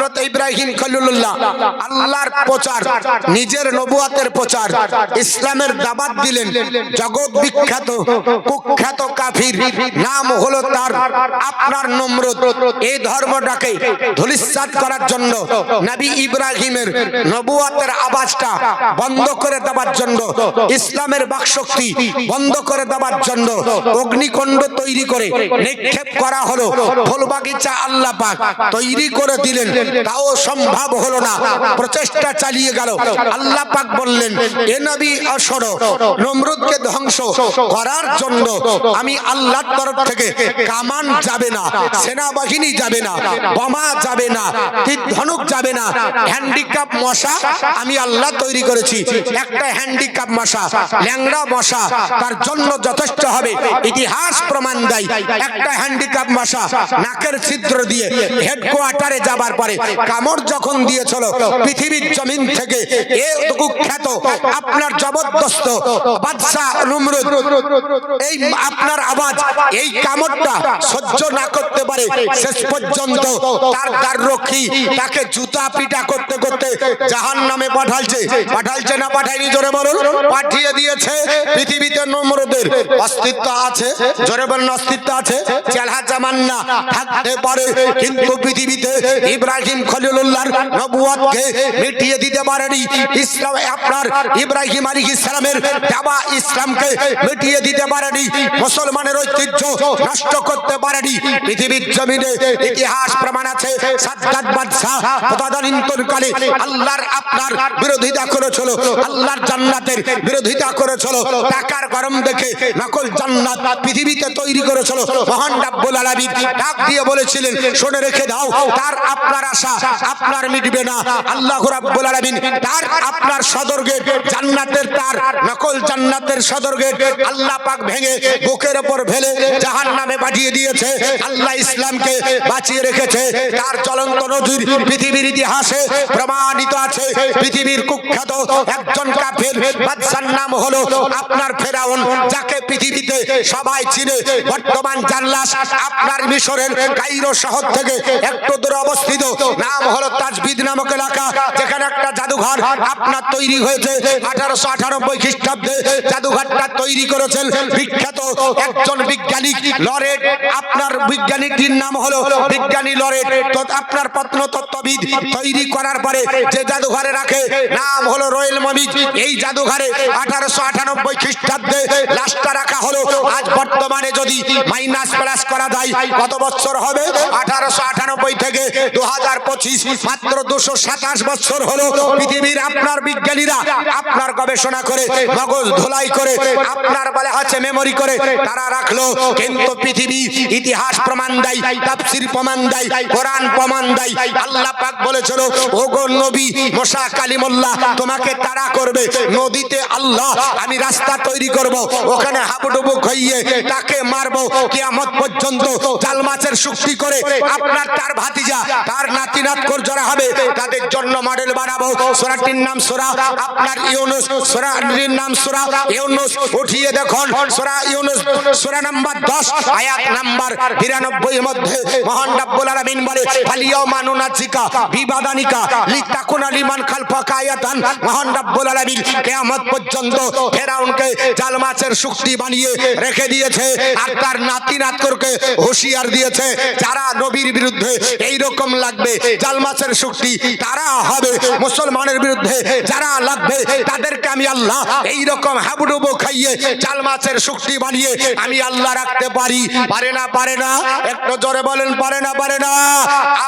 হযরত ইব্রাহিম খলিলুল্লাহ আল্লাহর প্রচার, নিজের নবুয়তের প্রচার, ইসলামের দাওয়াত দিলেন। জগৎ বিখ্যাত কুখ্যাত কাফির, নাম হলো তার আপনার নমরুদ। এই ধর্মটাকে ধূলিসাৎ করার জন্য নবী ইব্রাহিমের নবুয়তের আওয়াজটা বন্ধ করে দেওয়ার জন্য, ইসলামের বাকশক্তি বন্ধ করে দেওয়ার জন্য অগ্নিকুণ্ড তৈরি করে নিক্ষেপ করা হলো। ফুলবাগিচা আল্লাহ পাক তৈরি করে দিলেন, তাও সম্ভব হলো না। প্রচেষ্টা চালিয়ে গেল। আল্লাহ পাক বললেন, এ নবী শোনো, নমরুদকে ধ্বংস করার জন্য আমি আল্লাহর তরফ থেকে কামান যাবে না, সেনাবাহিনী যাবে না, বোমা যাবে না, তীর ধনুক যাবে না। হ্যান্ডিক্যাপ মশা আমি আল্লাহ তৈরি করেছি। একটা হ্যান্ডিক্যাপ মশা, ল্যাংড়া মশা তার জন্য যথেষ্ট হবে। ইতিহাস প্রমাণ দেয়, একটা হ্যান্ডিক্যাপ মশা নাকের ছিদ্র দিয়ে হেডকোয়ার্টারে যাবার পরে কামড় যখন দিয়েছিল, পৃথিবীর জমিন থেকে এ কুখ্যাত আপনার জবরদস্ত বাদশা নমরুদ এই আপনার আওয়াজ, এই কামড়টা সহ্য না করতে পারে। শেষ পর্যন্ত তার দ্বাররক্ষী তাকে জুতা পিটা করতে করতে জাহান্নামে পাঠালছে। পাঠালছে না পাঠায়নি? জোরে বলুন। পাঠিয়ে দিয়েছে। পৃথিবীতে নমরুদের অস্তিত্ব আছে, জোরে বলুন অস্তিত্ব আছে। চেলা জামান্না থাকতে পারে, কিন্তু পৃথিবীতে ইব্রাহিম খলিলুল্লাহর নবুয়তকে মিটিয়ে দিতে পারেনি। ইসলাম আপনার ইব্রাহিম আলাইহিস সালামের দাওয়া ইসলামকে মিটিয়ে দিতে পারেনি। মুসলমানের ঐতিহ্য নষ্ট করতে পারেনি। পৃথিবীর জমিনে ইতিহাস প্রমাণ আছে, সাজ্জাদ বাদশা তদানীন্তন কালে আল্লাহর আপনার বিরোধিতা করেছিল, আল্লাহর জান্নাতের বিরোধিতা করেছিল। টাকার গরম দেখে নকল জান্নাত পৃথিবীতে তৈরি করেছিল। মহান রাব্বুল আলামিন ডাক দিয়ে বলেছিলেন, শুনে রেখে দাও, তার আপনার আশা আপনার মিটবে না। আল্লাহ রাব্বুল আলামিন তার আপনার সদর গেট জান্নাতের, তার নকল জান্নাতের সদর গেট আল্লাহ পাক ভেঙে বুকের উপর ফেলে জাহান্নামে পাঠিয়ে দিয়েছে। আল্লাহ ইসলামকে বাঁচিয়ে রেখেছে। তার চলন্ত নজির পৃথিবীর ইতিহাসে প্রমাণিত আছে। পৃথিবীর কুখ্যাত একজন কাফের বাদশার নাম হলো আপনার ফেরাউন, যাকে পৃথিবীতে সবাই চিনে। বর্তমান জাল্লাস আপনার মিশরের কায়রো শহর থেকে একটু দূরে অবস্থিত। নাম হলো তাজবিদ নামক এলাকা, যেখানে একটা জাদুঘর আপনার তৈরি হয়েছে 1898 খ্রিস্টাব্দে। জাদুঘরটা তৈরি করেছেন বিখ্যাত একজন বিজ্ঞানী লরেট। আপনার বিজ্ঞানীটির নাম হলো বিজ্ঞানী লরেট। তো আপনার প্রত্নতত্ত্ববিদ তৈরি করার পরে যে জাদুঘরে রাখে, নাম হলো রয়েল মমিজ। এই জাদুঘরে 1898 খ্রিস্টাব্দে লাশটা রাখা হলো। আজ বর্তমানে যদি মাইনাস প্লাস করা যায় কত বছর হবে? 1898 থেকে 2025, মাত্র 227 বছর হলো। পৃথিবীর আপনার বিজ্ঞানীরা আপনার গবেষণা করে, মগজ ধোলাই করে, আপনার বলে হচ্ছে মেমোরি করে তারা রাখলো। কিন্তু পৃথিবী ইতিহাস প্রমাণ দেয়, তাফসীর প্রমাণ দেয়, কোরআন প্রমাণ দেয়। আল্লাহ পাক বলেছিল, ওগো নবী মুসা কালিমুল্লাহ, তোমাকে তাড়া করবে নদীতে আল্লাহ আমি রাস্তা তৈরি করব, ওখানে হাবুডুবু খাইয়ে তাকে মারবো কিয়ামত পর্যন্ত। জাল মাছের শুক্তি করে আপনার তার ভাতিজা, তার নাতি নাত কর যারা হবে তাদের জন্য মডেল বানাবো। সূরাটির নাম সূরা আপনার ইউনূস, সূরাটির নাম সূরা ইউনূস। উঠিয়ে দেখুন সূরা ইউনূস, সূরা নাম্বার 10 আয়াত নাম্বার 93 এর মধ্যে মহান রব্বুল আলামিন বলে, ফালিয়াউমা নুনাজ্জিকা বিবাদানিকা লিতাকুনা লিমান খালফাকা আয়াতান। মহান রব্বুল আলামিন কিয়ামত পর্যন্ত ফেরাউনকে জাল মাছের শুক্তি বানিয়ে রেখে দিয়েছে, আর তার নাতি নাতকরকে হুঁশিয়ার দিয়েছে, যারা নবীর বিরুদ্ধে এই রকম লাগবে জাল মাছের শুক্তি তারা হবে, মুসলমানের বিরুদ্ধে যারা লাগবে তাদেরকে আমি আল্লাহ এই রকম হাবুডুবু খাইয়ে জাল মাছের শুক্তি বানিয়ে আমি আল্লাহ রাখতে পারি। পারে না? পারে না? একটু জোরে বলেন, পারে না? পারে না?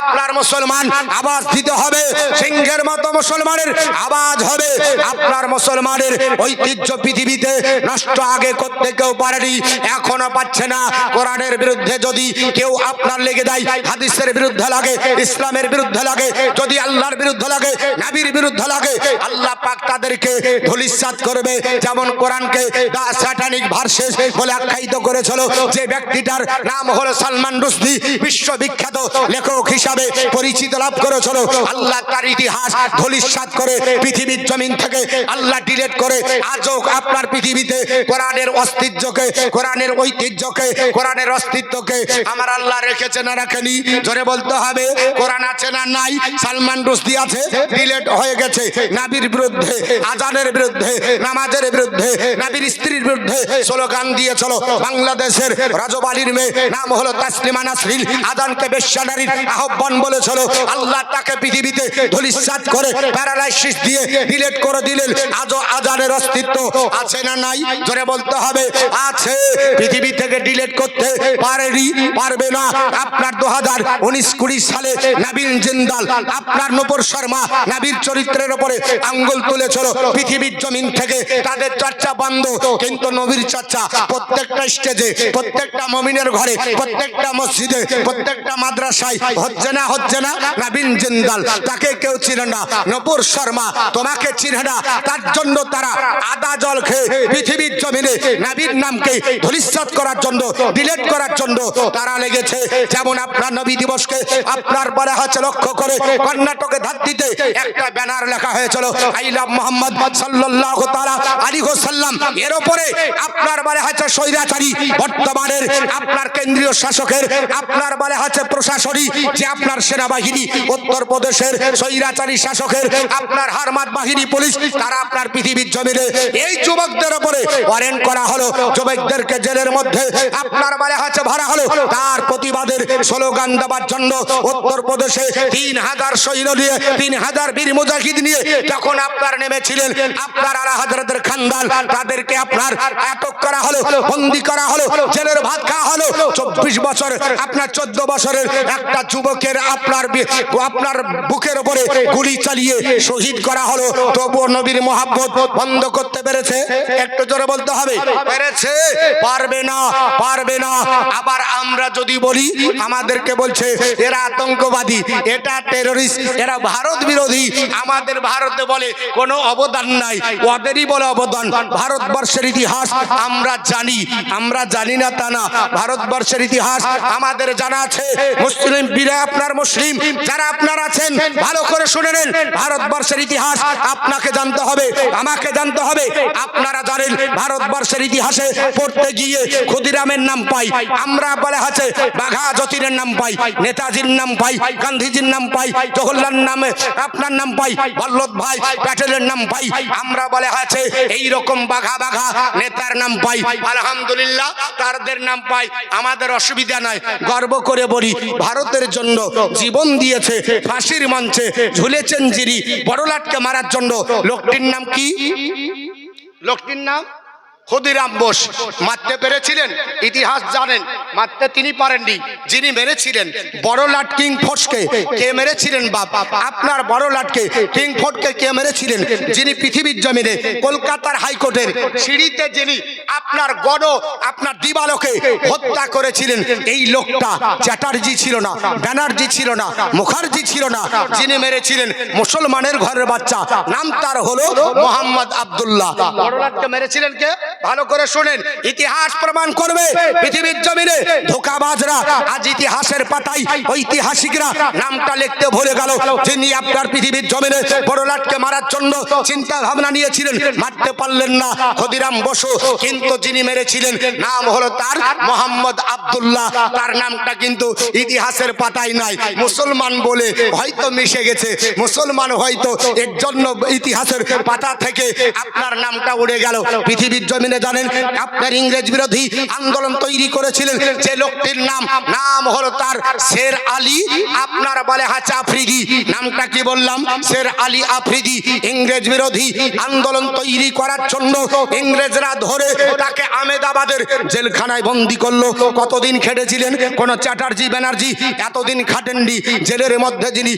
আপনার মুসলমান আওয়াজ দিতে হবে, সিংহের মতো মুসলমানের আওয়াজ হবে। আপনার মুসলমানের ঐতিহ্য পৃথিবীতে নষ্ট আগে করতে কেউ পারেনি, এখনো পাচ্ছে না। কোরআনের বিরুদ্ধে যদি কেউ আপনার লেগে দেয়, হাদিসের বিরুদ্ধে লাগে, ইসলামের বিরুদ্ধে লাগে, যদি আল্লাহর বিরুদ্ধে লাগে, নবীর বিরুদ্ধে লাগে, আল্লাহ পাক তাদেরকে ধূলিসাৎ করবে। যেমন কোরআনকে দা স্যাটানিক ভার্সেস বলে আখ্যায়িত করেছিল। যে ব্যক্তিটার নাম হলো সালমান রুশদি, বিশ্ববিখ্যাত লেখক হিসাবে পরিচিত লাভ করেছিল, আল্লাহ তার ইতিহাস ধূলিসাৎ করে পৃথিবীর জমিন থেকে আল্লাহ ডিলিট করে আজও আপনার পৃথিবীতে কোরআনের অস্তিত্বকে, কোরআনের ঐতিহ্যকে, কোরআনের অস্তিত্বকে আমার আল্লাহ রেখেছে না রাখেনি? জোরে বলতে হবে। কোরআন সালমান আছে না নাই? সালমান রুশদি আছে, ডিলেট হয়ে গেছে। নাবির বিরুদ্ধে, আজানের বিরুদ্ধে, নামাজের বিরুদ্ধে, নাবির স্ত্রীর বিরুদ্ধে স্লোগান দিয়ে চলো। বাংলাদেশের রাজবাড়ির মেয়ে, নাম হলো তাসলিমা নাসরিন, আজানকে বেশ্যানারীর আহ্বান বলেছিল। আল্লাহ তাকে পৃথিবীতে ধূলিসাৎ করে প্যারালাইসিস দিয়ে ডিলেট করে দিলেন। আজও আজানের অস্তিত্ব আছে না নাই? জোরে বলতে হবে, আছে। পৃথিবী থেকে ডিলেট করতে পারেনি, পারবে না। আপনার 2019-20 সালে নাবিল জিন্দাল, আপনার নূপুর শর্মা নাবির চরিত্রের উপরে আঙ্গুল তুলেছিল। পৃথিবীর জমিন থেকে তাদের চর্চা বন্ধ, কিন্তু নবীর চর্চা প্রত্যেকটা স্টেজে, প্রত্যেকটা মুমিনের ঘরে, প্রত্যেকটা মসজিদে, প্রত্যেকটা মাদ্রাসায় হচ্ছে না, হচ্ছে না। নাবিল জিন্দাল তাকে কেউ চিনে না, নূপুর শর্মা তোমাকে চিনে না। তার জন্য তারা আদা জল খেয়ে পৃথিবীর জমিনে নাবির নামকে ধূলিসাৎ করার জন্য, ডিলেট করার জন্য তারা লেগেছে। যেমন আপনার নবী দিবসকে আপনার বলা হচ্ছে লক্ষ্য করে কর্ণাটকে ধাত্রীতে একটা ব্যানার লেখা হয়েছিল, আই লাভ মোহাম্মদ সাল্লাল্লাহু তাআলা আলাইহি ওয়াসাল্লাম। এর উপরে আপনার বলা হচ্ছে স্বৈরাচারী বর্তমানের আপনার কেন্দ্রীয় শাসকের, আপনার বলা হচ্ছে প্রশাসনী যে আপনার সেনাবাহিনী, উত্তরপ্রদেশের স্বৈরাচারী শাসকের আপনার হারমাত বাহিনী, পুলিশ, তারা আপনার পৃথিবীর জমিনে এই যুবকদের উপরে ওয়ারেন্ট করা হলো। যুবকদেরকে জেলের মধ্যে আপনার বলা হচ্ছে ভরা হলো তার প্রতিবাদের স্লোগান দেওয়ার জন্য। উত্তরপ্রদেশে 3000 সৈন্য নিয়ে, 3000 বীর মুজাহিদ নিয়ে যখন আপনার নেমেছিলেন, আপনার আলা হযরতের খানদান, তাদেরকে আপনার আটক করা হলো, বন্দী করা হলো, জেলের ভাত খাওয়া হলো। 24 বছর আপনার 14 বছরের একটা যুবকের আপনার বুকের উপরে গুলি চালিয়ে শহীদ করা হলো। তবুও নবীর মহব্বত বন্ধ করতে পেরেছে? একটু জোরে বলতে হবে, পেরেছে? পারবে না, পারবে না। আবার আমরা যদি বলি, আমাদেরকে বলছে এরা আতঙ্কবাদী, এটা টেররিস্ট, এরা ভারত বিরোধী। আমাদের ভারতে বলে কোনো অবদান নাই, ওদেরই বলে অবদান। ভারতবর্ষের ইতিহাস আমরা জানি, আমরা জানি না তা না। ভারতবর্ষের ইতিহাস আমাদের জানা আছে। মুসলিম বীরা, আপনার মুসলিম যারা আপনার আছেন, ভালো করে শুনে নেন। ভারতবর্ষের ইতিহাস আপনাকে জানতে হবে, আমাকে জানতে হবে। আপনারা জানেন ভারতবর্ষের ইতিহাসে পড়তে গিয়ে ক্ষুদিরামের নাম পাই আমরা, বলে আছে বাঘা যতীনের নাম পাই, নেতাজির নাম পাই, গান্ধীজির নাম পাই, জওহরলাল নামে আপনার নাম পাই, বল্লভ ভাই প্যাটেলের নাম পাই আমরা, বলে আছে এইরকম বাঘা বাঘা নেতার নাম পাই। আলহামদুলিল্লাহ তাদের নাম পাই, আমাদের অসুবিধা নাই। গর্ব করে বলি, ভারতের জন্য জীবন দিয়েছে, ফাঁসির মঞ্চে ঝুলেছেন যিনি বড়লাটকে মারার জন্য। লোকটির নাম কি? লোকটির নাম ক্ষুদিরাম বোস। মারতে পেরেছিলেন? ইতিহাস জানেন, মারতে তিনি পারেননি। যিনি মেরেছিলেন বড়লাট কিং ফোর্সকে, কে মেরেছিলেন? বাপ আপনার বড়লাটকে কিং ফোর্সকে কে মেরেছিলেন? যিনি পৃথিবীর জমিনে কলকাতার হাইকোর্টের সিঁড়িতে যিনি আপনার আপনার দিবালোকে হত্যা করেছিলেন, এই লোকটা চ্যাটার্জি ছিল না, ব্যানার্জি ছিল না, মুখার্জি ছিল না। যিনি মেরেছিলেন মুসলমানের ঘরের বাচ্চা, নাম তার হলো মোহাম্মদ আব্দুল্লাহ। বড়লাটকে মেরেছিলেন কে? ভালো করে শুনেন, ইতিহাস প্রমাণ করবে। পৃথিবীর জমিনে ধোঁকাবাজরা আজ ইতিহাসের পাতায় ঐতিহাসিকরা নামটা লিখতে ভুলে গেল। যিনি আপনার পৃথিবীর জমিনে বড়লাটকে মারার জন্য চিন্তা ভাবনা নিয়েছিলেন, মারতে পারলেন না, ক্ষুদিরাম বসু। কিন্তু যিনি মেরেছিলেন নাম হলো তার মোহাম্মদ আব্দুল্লাহ। তার নামটা কিন্তু ইতিহাসের পাতায় নাই। মুসলমান বলে হয়তো মিশে গেছে, মুসলমান হয়তো এর জন্য ইতিহাসের পাতা থেকে আপনার নামটা উড়ে গেল। পৃথিবীর জমিনে জানেন আপনার ইংরেজ বিরোধী আন্দোলন তৈরি করেছিলেন যে লোকটির নাম হলো তার শের আলী, আপনার বলে হাচা আফ্রিদি। নামটা কি বললাম? শের আলী আফ্রিদি। ইংরেজ বিরোধী আন্দোলন তৈরি করার জন্য ইংরেজরা ধরে তাকে আহমেদাবাদের জেলখানায় বন্দী করলো। কতদিন খেটেছিলেন? কোন চ্যাটার্জি ব্যানার্জি এতদিন খাটেননি। জেলের মধ্যে যিনি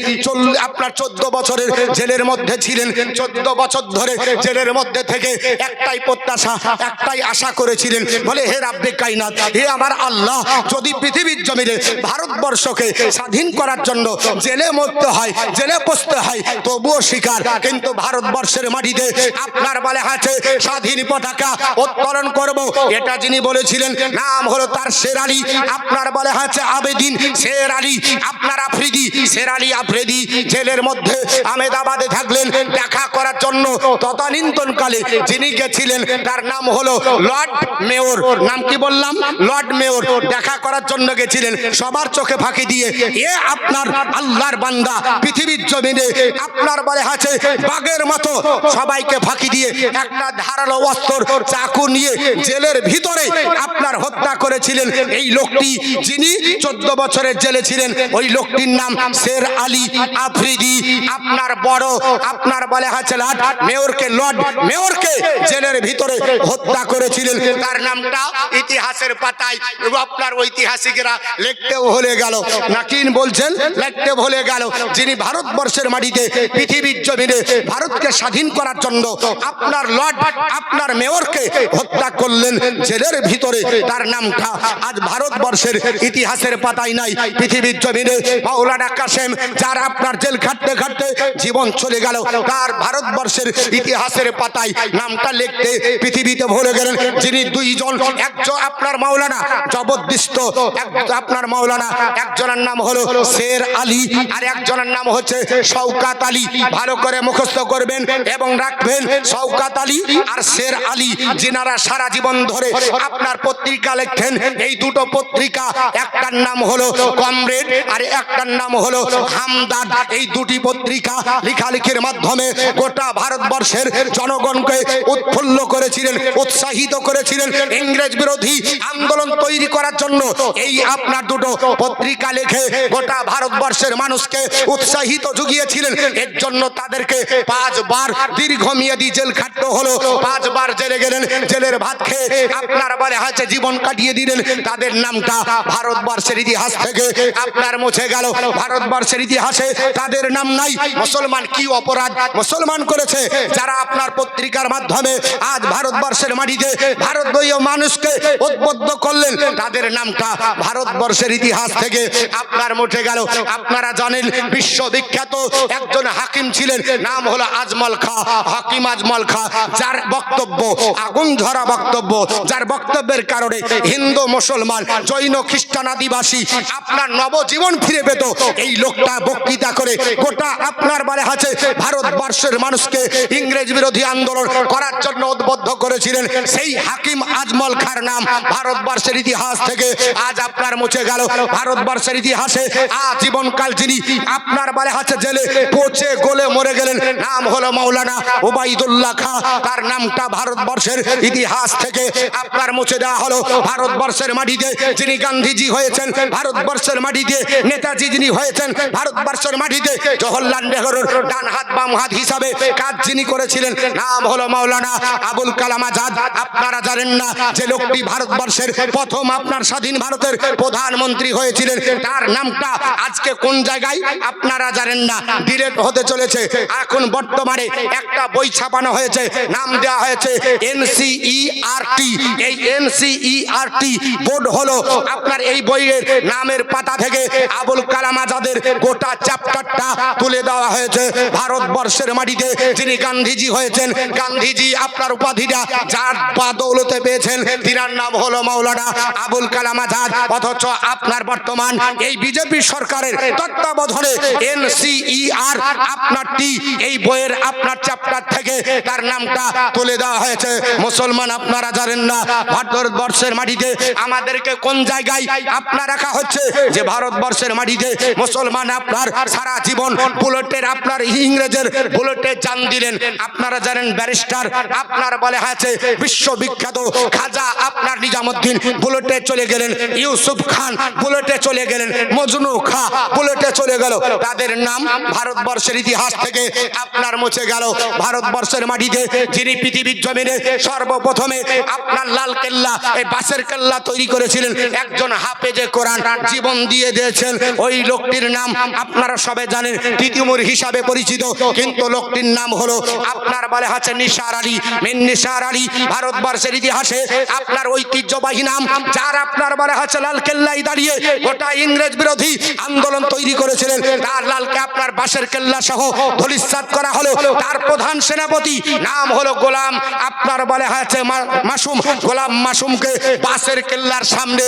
আপনার 14 বছরের জেলের মধ্যে ছিলেন, 14 বছর ধরে জেলের মধ্যে থেকে একটাই প্রত্যাশা, একটাই আশা করেছিলেন, বলে হে রাব্বে কায়নাত, হে আমার আল্লাহ, যদি পৃথিবীর জমিনে ভারতবর্ষকে স্বাধীন করার জন্য জেলে মরতে হয়, জেলে পচতে হয়, তবুও স্বীকার। কিন্তু ভারতবর্ষের মাটিতে আপনার বলে আছে স্বাধীন পতাকা উত্তোলন করব, এটা যিনি বলেছিলেন নাম হলো তার শের আলী, আপনার বলে আছে আবেদিন শের আলী, আপনার আফ্রিদি, শের আলী আফ্রিদি জেলের মধ্যে আহমেদাবাদে থাকলেন। দেখা করার জন্য জন্য তদানীন্তনকালে যিনি গেছিলেন তার নাম হলো লর্ড মেয়র। নাম কি বললাম? Lord mayor. দেখা করার জন্য গেছিলেন, সবার চোখে ফাঁকি দিয়ে এ আপনার আল্লাহর বান্দা পৃথিবীর জমিনে আপনার বলে আছে বাঘের মতো সবাইকে ফাঁকি দিয়ে একটা ধারালো অস্ত্র চাকু নিয়ে জেলের ভিতরে আপনার হত্যা করেছিলেন এই লোকটি, যিনি 14 বছরের জেলে ছিলেন। ওই লোকটির নাম শের আলী আফ্রিদি। আপনার বড় আপনার বলে আছে মেয়রকে, লর্ড মেয়রকে জেলের ভিতরে হত্যা করেছিলেন। তার নামটা ইতিহাসের পাতায় আপনার ঐতিহাসিকরা লিখতে ভুলে গেল। নাকিন বলছেন লিখতে ভুলে গেল, যিনি ভারতবর্ষের মাটিতে পৃথিবীর জমিনে ভারতকে স্বাধীন করার জন্য আপনার লর্ড আপনার মেয়রকে হত্যা করলেন জেলের ভিতরে। তার নামটা আজ ভারতবর্ষের ইতিহাসের পাতায় নাই, পৃথিবীর জমিনে মাওলানা কাসেম, যার আপনার জেল খাটতে খাটতে জীবন চলে গেল, তার ভারতবর্ষের ইতিহাসের পাতায় নামটা লিখতে পৃথিবীতে ভুলে গেলেন। যিনি দুইজন, একজন আপনার মাওলানা জবরদস্ত, আপনার মাওলানা একজনের নাম হলো শের আলী আর একজনের নাম হচ্ছে শওকাত আলী। ভালো করে মুখস্থ করবেন এবং রাখবেন, শওকাত আলী আর শের আলী, যিনারা সারা জীবন ধরে আপনার পত্রিকা লেখেন। এই দুটো পত্রিকা, একটার নাম হলো কমরেড আর একটার নাম হলো হামদাদ। এই দুটি পত্রিকা লেখালেখির মাধ্যমে গোটা ভারতবর্ষের জনগণকে উৎফুল্ল করেছিলেন, উৎসাহিত করেছিলেন ইংরেজ বিরোধী আন্দোলন তৈরি করার জন্য। এই আপনার দুটো পত্রিকা লিখে গোটা ভারতবর্ষের মানুষকে উৎসাহিত জুগিয়েছিলেন। এর জন্য তাদেরকে 5 বার দীর্ঘমেয়াদী জেল খাটতে হলো, 5 বার জেলে গেলেন, জেলের ভাত খেয়ে আপনার বলে হচ্ছে জীবন কাটিয়ে দিলেন। তাদের নামটা ভারতবর্ষের ইতিহাস থেকে আপনার মুছে গেল। ভারতবর্ষের ইতিহাসে তাদের নাম নাই। মুসলমান কি অপরাধ মুসলমান করেছে, যারা আপনার পত্রিকার মাধ্যমে আজ ভারতবর্ষের মাটিতে ভারতীয় মানুষকে উদ্বুদ্ধ করলেন, তাদের নামটা ভারতবর্ষের ইতিহাস থেকে আপনার মুছে গেল। আপনারা জানেন বিশ্ববিখ্যাত একজন হাকিম ছিলেন, নাম হলো আজমল খাঁ, হাকিম আজমল খাঁ, যার বক্তব্য আগুন ঝরা বক্তব্য, যার বক্তব্যের কারণে হিন্দু মুসলমান জৈন খ্রিস্টান আদিবাসী আপনার নবজীবন ফিরে পেত। এই লোকটা বক্তৃতা করে গোটা আপনার বলে আছে ভারতবর্ষের মানুষকে ইংরেজ বিরোধী আন্দোলন করার জন্য উদ্বুদ্ধ করেছিলেন। সেই হাকিম আজমল খাঁর নাম ভারতবর্ষের ইতিহাস থেকে আজ আপনার মুছে গেল। ভারতবর্ষের ইতিহাসে আজীবনকাল যিনি আপনার বলে আছে জেলে পচে গলে মরে গেলেন, নাম হলো মাওলানা ওবাইদুল্লাহ খাঁ। তার নামটা ভারতবর্ষের ইতিহাস থেকে আপনার মুছে দেওয়া হলো। ভারতবর্ষের মাটিতে যিনি গান্ধীজি হয়েছেন, ভারতবর্ষের মাটিতে নেতাজি যিনি হয়েছেন, ভারতবর্ষের মাটিতে জওহরলাল নেহরুর ডান হাত বাম হাত হিসাবে কাজ যিনি করেছিলেন, নাম হলো মাওলানা আবুল কালাম আজাদ। আপনারা জানেন না যে লোকটি ভারতবর্ষের প্রথম আপনার স্বাধীন ভারতের প্রধানমন্ত্রী হয়েছিলেন, তার নামটা আজকে কোন জায়গায় আপনারা জানেন না, ডিলেট হতে চলেছে। এখন বর্তমানে একটা বই ছাপানো হয়েছে, নাম দেওয়া হয়েছে NCERT। এই NCERT বোর্ড হলো আপনার এই বইয়ের নামের পাতা থেকে আবুল কালাম আজাদের গোটা চ্যাপ্টারটা তুলে দেওয়া হয়েছে। ভারতবর্ষের মাটিতে যিনি গান্ধীজি হয়েছেন, গান্ধীজি আপনার উপাধিটা যার বাদৌলতে পেয়েছেন, তিনার নাম হলো মাওলানা আবুল কালাম আজাদ। অথচ আপনার বর্তমান এই বিজেপি সরকারের তত্ত্বাবধানে NCER আপনার এই বইয়ের আপনার চ্যাপ্টার থেকে তার নামটা তুলে দেওয়া হয়েছে। মুসলমান আপনারা জানেন না ভারতবর্ষের মাটিতে আমাদেরকে কোন জায়গায় আপনার রাখা হচ্ছে, যে ভারতবর্ষের মাটিতে মুসলমান আপনার সারা জীবন বুলেটের আপনার ইংরেজের বুলেটে জান দিলেন। আপনারা জানেন ব্যারিস্টার আপনার বলে আছে বিশ্ববিখ্যাত খাজা আপনার নিজামুদ্দিন বুলেটে চলে গেলেন, ইউসুফ খান বুলেটে চলে গেলেন, মজনু খাঁ বুলেটে চলে গেল। তাদের নাম ভারতবর্ষের ইতিহাস থেকে আপনার মুছে গেল। ভারতবর্ষের মাটিতে যিনি পৃথিবীর জমিনে সর্বপ্রথমে আপনার লাল কেল্লা, এই বাসের কেল্লা তৈরি করেছিলেন, একজন হাফেজে কোরআন জীবন দিয়ে দিয়েছেন, ওই লোকটির নাম আপনারা সবাই জানেন, তিতুমির হিসাবে পরিচিত, কিন্তু লোকটির নাম হলো আপনার বলে আছে নিসার আলী, মিন নিসার আলী। ভারতবর্ষের ইতিহাসে আপনার ঐতিহ্যবাহী নাম, যার আপনার বলে আছে লাল কেল্লায় দাঁড়িয়ে গোটা ইংরেজ বিরোধী আন্দোলন তৈরি করেছিলেন, তার লালকে আপনার বাসের কেল্লা সহ ধূলিসাৎ করা হলো। তার প্রধান সেনাপতি নাম হলো গোলাম আপনার বলে আছে মাসুম। গোলাম মাসুমকে বাসের কেল্লার সামনে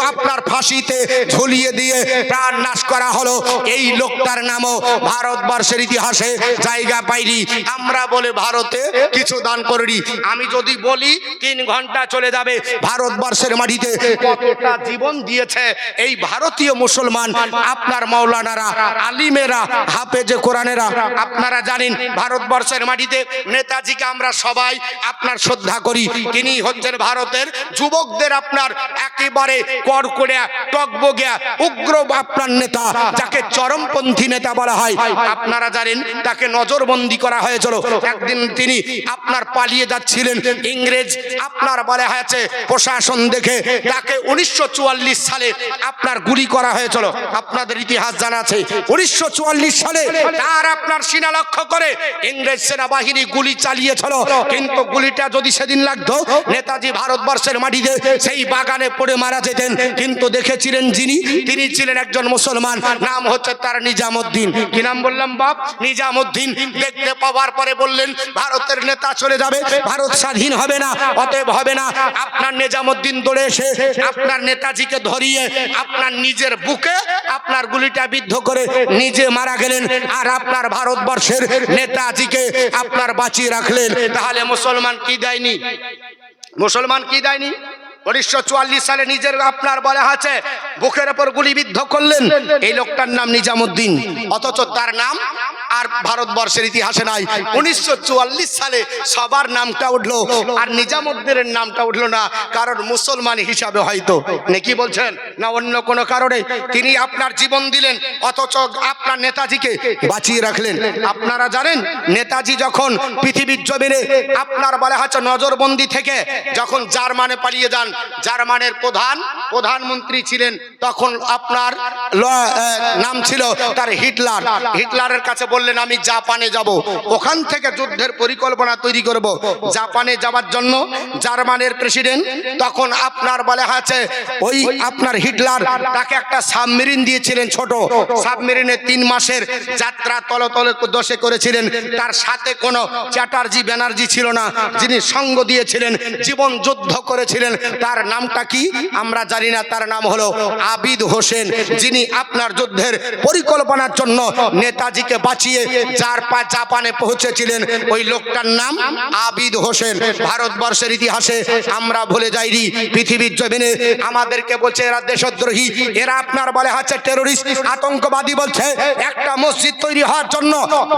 আপনার ফাঁসিতে ঝুলিয়ে দিয়ে প্রাণ নাশ করা হলো। এই লোকটার নামও ভারতবর্ষের ইতিহাসে জায়গা পায়নি। আমরা বলে ভারতে কিছু দান করিনি। আমি যদি বলি 3 ঘন্টা চলে যাবে। ভারতবর্ষের মাটিতে কতটা জীবন দিয়েছে এই ভারতীয় মুসলমান, আপনার মাওলানারা, আলিমেরা, হাফেজে কোরআনেরা। আপনারা জানেন ভারতবর্ষের মাটিতে নেতাজিকে আমরা সবাই আপনার শ্রদ্ধা করি। তিনি হচ্ছেন ভারতের যুবকদের আপনার একেবারে কড়কড়া টকবগিয়া উগ্র আপনার নেতা, যাকে চরমপন্থী নেতা বলা হয়। আপনারা জানেন তাকে নজরবন্দি করা হয়েছিল। একদিন তিনি আপনার পালিয়ে যাচ্ছিলেন, ইংরেজ আপনার বলা হয়েছে প্রশাসন দেখে তাকে 1944 সালে আপনার গুলি করা হয়েছিল। আপনাদের ইতিহাস জানা আছে। 1944 সালে তার আপনার সিনা লক্ষ্য করে ইংরেজ সেনাবাহিনী গুলি চালিয়েছিল, কিন্তু গুলিটা যদি সেদিন লাগতো নেতাজি ভারতবর্ষের মাটিতে সেই বাগানে পড়ে মারা যেতেন। কিন্তু দেখেছিলেন তিনি ছিলেন একজন মুসলমান, নাম হচ্ছে তার নিজামুদ্দিন। কি নাম বললাম বাপ? নিজামুদ্দিন। দেখতে পাওয়ার পরে বললেন ভারতের নেতা চলে যাবে, ভারত স্বাধীন হবে না, অতএব হবে না। আপনার নিজামুদ্দিন দৌড়ে এসে আপনার নেতাজিকে ধরিয়ে আপনার নিজের বুকে আপনার গুলিটা বিদ্ধ করে নিজে মারা গেলেন, আর আপনার ভারতবর্ষের নেতাজিকে আপনার বাঁচিয়ে রাখলেন। তাহলে মুসলমান কি দেয়নি? মুসলমান কি দেয়নি? 1944 সালে নিজের আপনার বলা আছে বুকের উপর গুলিবিদ্ধ করলেন। এই লোকটার নাম নিজামুদ্দিন, অথচ তার নাম আর ভারতবর্ষের ইতিহাসে নাই। 1944 সালে সবার নামটা উঠলো, আর নিজামুদ্দিনের নামটা উঠলো না। কারণ মুসলমান হিসাবে হয়তো নাকি বলছেন না অন্য কোনো কারণে তিনি আপনার জীবন দিলেন, অথচ আপনার নেতাজিকে বাঁচিয়ে রাখলেন। আপনারা জানেন নেতাজি যখন পৃথিবীর জমিনে আপনার বলা হচ্ছে নজরবন্দি থেকে যখন জার্মানে পালিয়ে যান, জার্মানের প্রধানমন্ত্রী ছিলেন তখন আপনার নাম ছিল তার হিটলার। হিটলারের কাছে বললেন আমি জাপানে যাব, ওখান থেকে যুদ্ধের পরিকল্পনা তৈরি করব। জাপানে যাওয়ার জন্য জার্মানের প্রেসিডেন্ট তখন আপনার বলা আছে ওই আপনার হিটলার তাকে একটা সাবমেরিন দিয়েছিলেন, ছোট সাবমেরিনে 3 মাসের যাত্রা তলতলে দোষে করেছিলেন। তার সাথে কোনো চ্যাটার্জি ব্যানার্জি ছিল না, যিনি সঙ্গ দিয়েছিলেন, জীবন যুদ্ধ করেছিলেন। তার নামটা কি আমরা জানি না। তার নাম হলো আবিদ হোসেন, যিনি আপনার যুদ্ধের পরিকল্পনার জন্য নেতাজিকে বাঁচিয়ে জাপানে পৌঁছেছিলেন। ওই লোকটার নাম আবিদ হোসেন। ভারতবর্ষের ইতিহাসে আমরা ভুলে যাইনি। পৃথিবীর জমিনে আমাদেরকে বলছে এরা দেশদ্রোহী, এরা আপনার বলে হচ্ছে টেরোরিস্ট, আতঙ্কবাদী। বলছে একটা মসজিদ তৈরি হওয়ার জন্য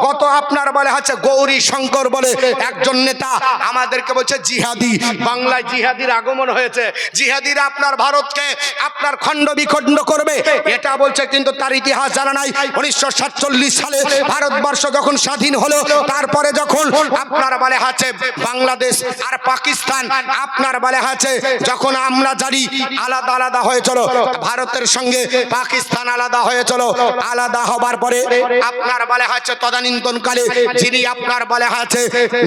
গত আপনার বলে হচ্ছে গৌরী শঙ্কর বলে একজন নেতা আমাদেরকে বলছে জিহাদি। বাংলায় জিহাদির আগমন হয়েছে, জিহাদিরা আপনার ভারতকে আপনার খণ্ড বিখণ্ড করবে এটা বলছে, কিন্তু তার ইতিহাস জানা নাই। 1947 সালে ভারতবর্ষ যখন স্বাধীন হলো, তারপরে যখন আপনার বলে আছে বাংলাদেশ আর পাকিস্তান আপনার বলে আছে যখন আমরা জানি আলাদা আলাদা হয়েছিল, ভারতের সঙ্গে পাকিস্তান আলাদা হয়েছিল। আলাদা হবার পরে আপনার বলে আছে তদানীন্তনকালে যিনি আপনার বলে আছে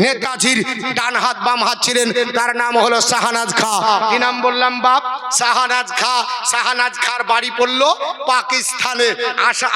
নেতাজির ডান হাত বাম হাত ছিলেন, তার নাম হলো শাহনাজ খাঁ। কি নাম বললাম বাপ? শাহনাজ খাঁ। শাহনাজ খাঁর বাড়ি পড়লো পাকিস্তানে।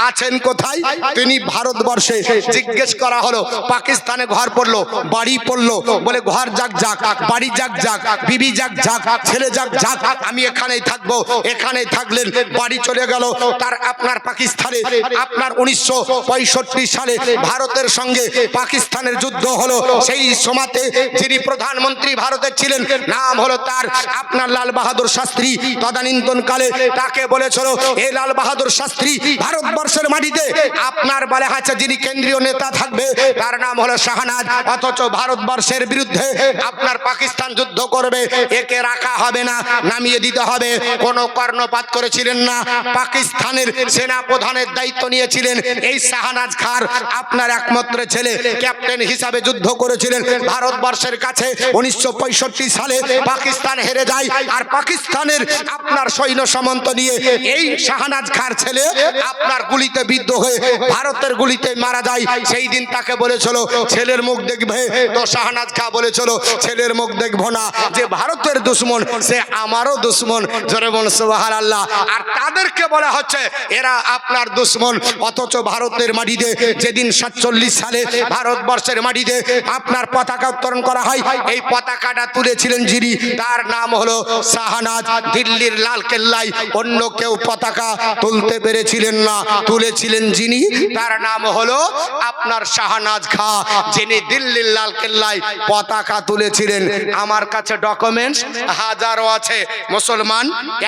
আছেন কোথায় তিনি? ভারতবর্ষে। জিজ্ঞেস করা হলো পাকিস্তানে ঘর পড়লো, বাড়ি পড়লো, বলে ঘর যাক যাক, বাড়ি যাক যাক, বিবি যাক যাক, ছেলে যাক যাক, আমি এখানেই থাকবো। এখানেই থাকলেন, বাড়ি চলে গেল তার আপনার পাকিস্তানে। আপনার 1965 সালে ভারতের সঙ্গে পাকিস্তানের যুদ্ধ হলো। সেই সময়তে যিনি প্রধানমন্ত্রী ভারতের ছিলেন নাম হলো তার আপনার লাল বাহাদুর শাস্ত্রী। তদানীন্তন কালে তাকে বলেছিল এই লাল বাহাদুর শাস্ত্রী ভারতবর্ষের মাটিতে আপনার বলে আছে যিনি কেন্দ্রীয় নেতা থাকবে তার নাম হলো শাহনাজ। অথচ ভারতবর্ষের বিরুদ্ধে আপনার পাকিস্তান যুদ্ধ করবে, একে রাখা হবে না, নামিয়ে দিতে হবে। কোনো কর্ণপাত করেছিলেন না। পাকিস্তানের সেনা প্রধানের দায়িত্ব নিয়েছিলেন এই শাহনাজ খাঁর আপনার একমাত্র ছেলে, ক্যাপ্টেন হিসাবে যুদ্ধ করেছিলেন ভারতবর্ষের কাছে। 1965 সালে পাকিস্তান হেরে যায়, আর পাকিস্তানের আপনার সৈন্য সামন্ত নিয়ে এই শাহনাজ খাঁর ছেলে আপনার গুলিতে বিদ্ধ হয়ে ভারতের গুলিতে মারা যায়। সেই দিন তাকে বলেছিল ছেলের মুখ দেখবে, তো শাহনাজ খাঁ বলেছিল ছেলের মুখ দেখবো না, যে ভারতের দুশ্মন সে আমারও দুশ্মন। জোরে বল সুবহানাল্লাহ। আর তাদেরকে বলা হচ্ছে এরা আপনার দুশ্মন। অথচ ভারতের মাটিতে যেদিন 47 সালে ভারতবর্ষের মাটিতে আপনার পতাকা উত্তোলন করা হয়, এই পতাকাটা তুলেছিলেন যিনি তার নাম হলো শাহনাজ। দিল্লির লাল কেল্লায় অন্য কেউ পতাকা তুলতে পেরেছিলেন না, তুলেছিলেন যিনি তার নাম হলো হলো আপনার শাহনাজ খা, যিনি দিল্লির লাল কেল্লায় পতাকা তুলেছিলেন। আমার কাছে ডকুমেন্টস হাজারো আছে। মুসলমান,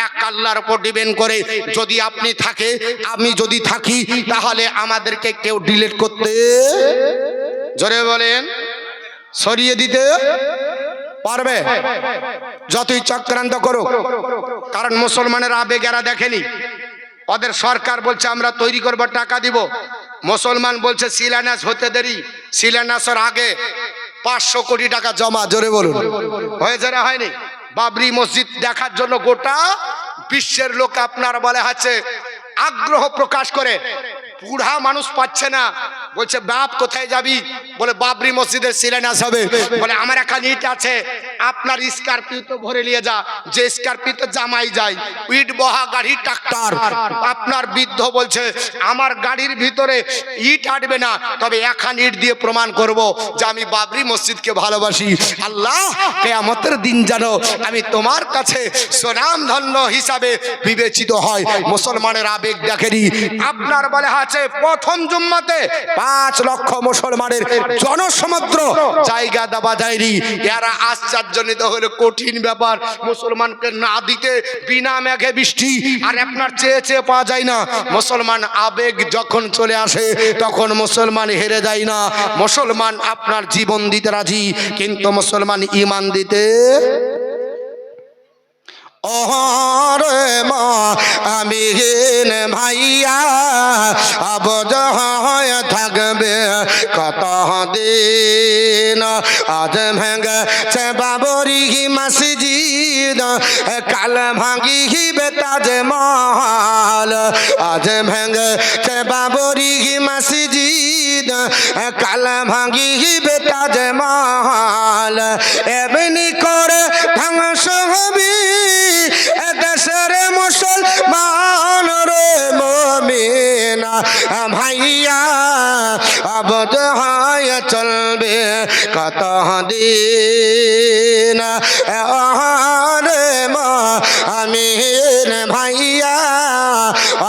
এক আল্লাহর উপর ডিপেন্ড করে যদি আপনি থাকে, আমি যদি থাকি, তাহলে আমাদেরকে কেউ ডিলিট করতে, জোরে বলেন, সরিয়ে দিতে পারবে? যতই চক্রান্ত করুক, কারণ মুসলমানের আবেগ এরা দেখেনি। ওদের সরকার বলছে আমরা তৈরি করব, টাকা দিব। মুসলমান বলছে শিলান্যাস হতে দেরি, শিলান্যাসের আগে 500 কোটি টাকা জমা। জোরে বলুন, হয়েছে না হয়নি? বাবরি মসজিদ দেখার জন্য গোটা বিশ্বের লোক আপনার বলে আছে আগ্রহ প্রকাশ করে। বুড়া মানুষ পাচ্ছে না, বলছে বাপ কোথায় যাবি? বলে বাবরি মসজিদের শিলান্যাস হবে। বলে আমার এখানে ইট আছে, আপনার স্করপিও তো ভরে নিয়ে যা, যে স্করপিও তো জামাই যায়, ইট বহা গাড়ি ট্রাক্টর। আপনার বৃদ্ধ বলছে আমার গাড়ির ভিতরে ইট আটবে না, তবে এখন ইট দিয়ে প্রমাণ করব যে আমি বাবরি মসজিদকে ভালোবাসি। আল্লাহ, কিয়ামতের দিন যেন আমি তোমার কাছে সুনাম ধন্য হিসাবে বিবেচিত হয়। মুসলমানের আবেগ দেখেনি। আপনার বলে আছে প্রথম জুম্মাতে 5 লক্ষ মুসলমানের জনসমুদ্র জায়গা দেওয়া যায়নি। এরা আশ্চর্যজনিত হলো, কঠিন ব্যাপার, মুসলমানকে না দিতে বিনা মেঘে বৃষ্টি, আর আপনার চেয়ে চেয়ে পাওয়া যায় না। মুসলমান আবেগ যখন চলে আসে তখন মুসলমান হেরে যায় না। মুসলমান আপনার জীবন দিতে রাজি, কিন্তু মুসলমান ঈমান দিতে ওরে মা আমি ভাইয়া আবজ হয়ে থাকবে কত দিন। আজ ভেঙেছে বাবরি মসজিদ, কাল ভাঙিবে তাজমহল। আজ ভেঙেছে বাবরি মসজিদ, কাল ভাঙিবে তাজমহল। এমনি করে ধ্বংস হবে দেশের মুসলমান রে মুমিন ভাইয়া, আবদ হয় চলবে কত দিন। রে মা আমিন ভাইয়া